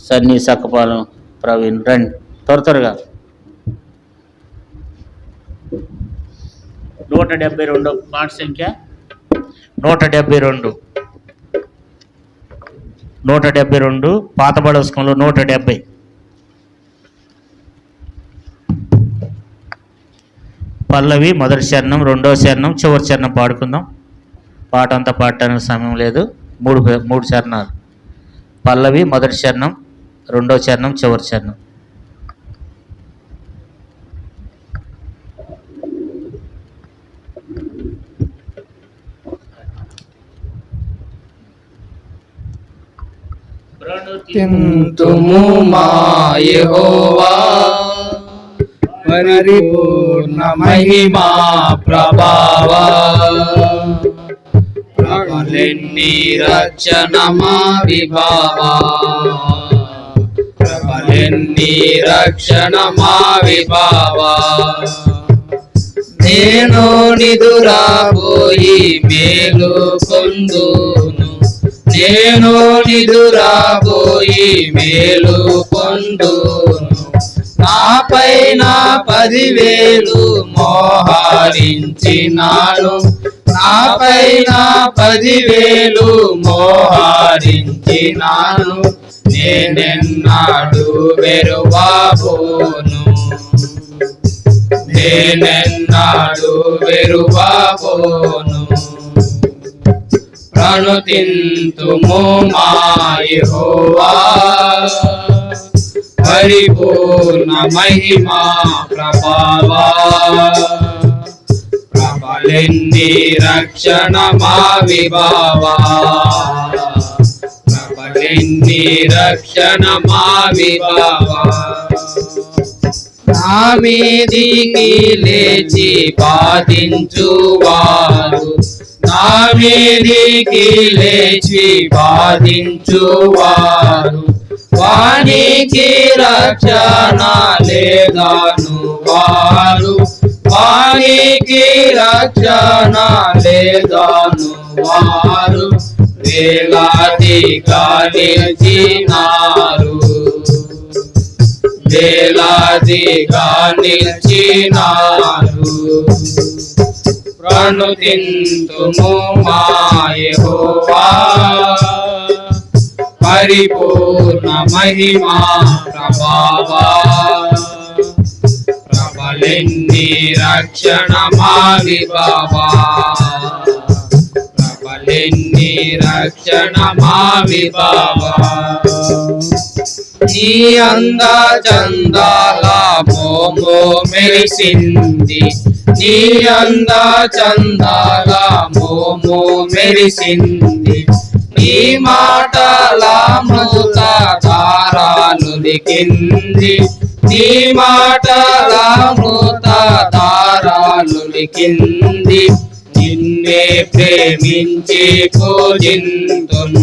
సన్నీ, సక్కపాలెం, ప్రవీణ్ రండి త్వరగా. 172 పాట సంఖ్య 172 పాత బడవస్కంలో 170. పల్లవి మొదటి చరణం, 2వ చరణం, చివరి చరణం పాడుకుందాం. పాట అంతా పాడటానికి సమయం లేదు. 3 చరణాలు. పల్లవి మొదటి చరణం, 2వ చరణం, చివరి చరణం. స్తుతింతుము మా యెహోవా, పరిపూర్ణ మహిమా ప్రభావా, ప్రబలెన్ని రక్షణ మా విభావా, ప్రబలెన్ని రక్షణ మా విభావా. నేను నిదురాబోయి మేలు పొందును, నేను నిదురాబోయి మేలు పొందును. నాపైన 10,000 మోహరించినాను, నాపైన 10,000 మోహరించినాను. నేనెన్నాడు వెరువాబోను, నేనెన్నాడు వెరువాబోను. ప్రణుతింతుము మా యెహోవా, పరిపూర్ణ మహిమా ప్రభావా, ప్రబలెన్ని రక్షణ మా విభావా, ప్రబలెన్ని రక్షణ మా విభావా. నా మీదికి లేచి బాధించువారు, నా మీదికి లేచి బాధించువారు, వానికి రక్షణ లేదాను వారు, వానికి రక్షణ లేదాను వారు. వేలాదిగా నిలిచినారు, వేలాదిగా నిలిచినారు. ప్రణుతింతుము మా యెహోవా, పరిపూర్ణ మహిమా ప్రభావా, ప్రబలెన్ని రక్షణ మా విభావా, ప్రబలెన్ని రక్షణ మా విభావా. నీ అంద చందాల మోమో మెరిసింది, నీ అంద చందాల మోమో మెరిసింది. నీ మాటల మృత ధారాలులికింది నీ మాటల మృత ధారాలులికింది నిన్నే ప్రేమించి పూజింతున్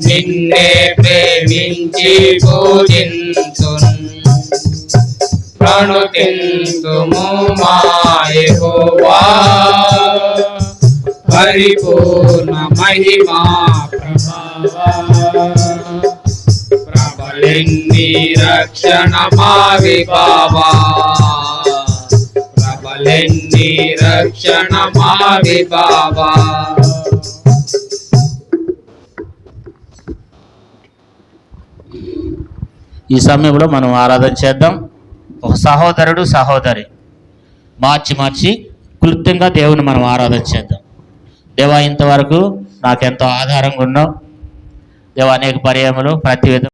నిన్నే ప్రేమించి పూజింతున్ ప్రణుతింతుము మా యెహోవా పరిపూర్ణ మహిమా ప్రబలిన్ని రక్షణ మా విభావా ప్రబలిన్ని రక్షణ మా విభావా. ఈ సమయంలో మనం ఆరాధన చేద్దాం. ఒక సహోదరుడు సహోదరి మార్చి క్లుప్తంగా దేవుని మనం ఆరాధన చేద్దాం. దేవా, ఇంతవరకు నాకెంతో ఆధారంగా ఉన్నావు దేవా, అనేక పర్యాయములు ప్రతి విధంగా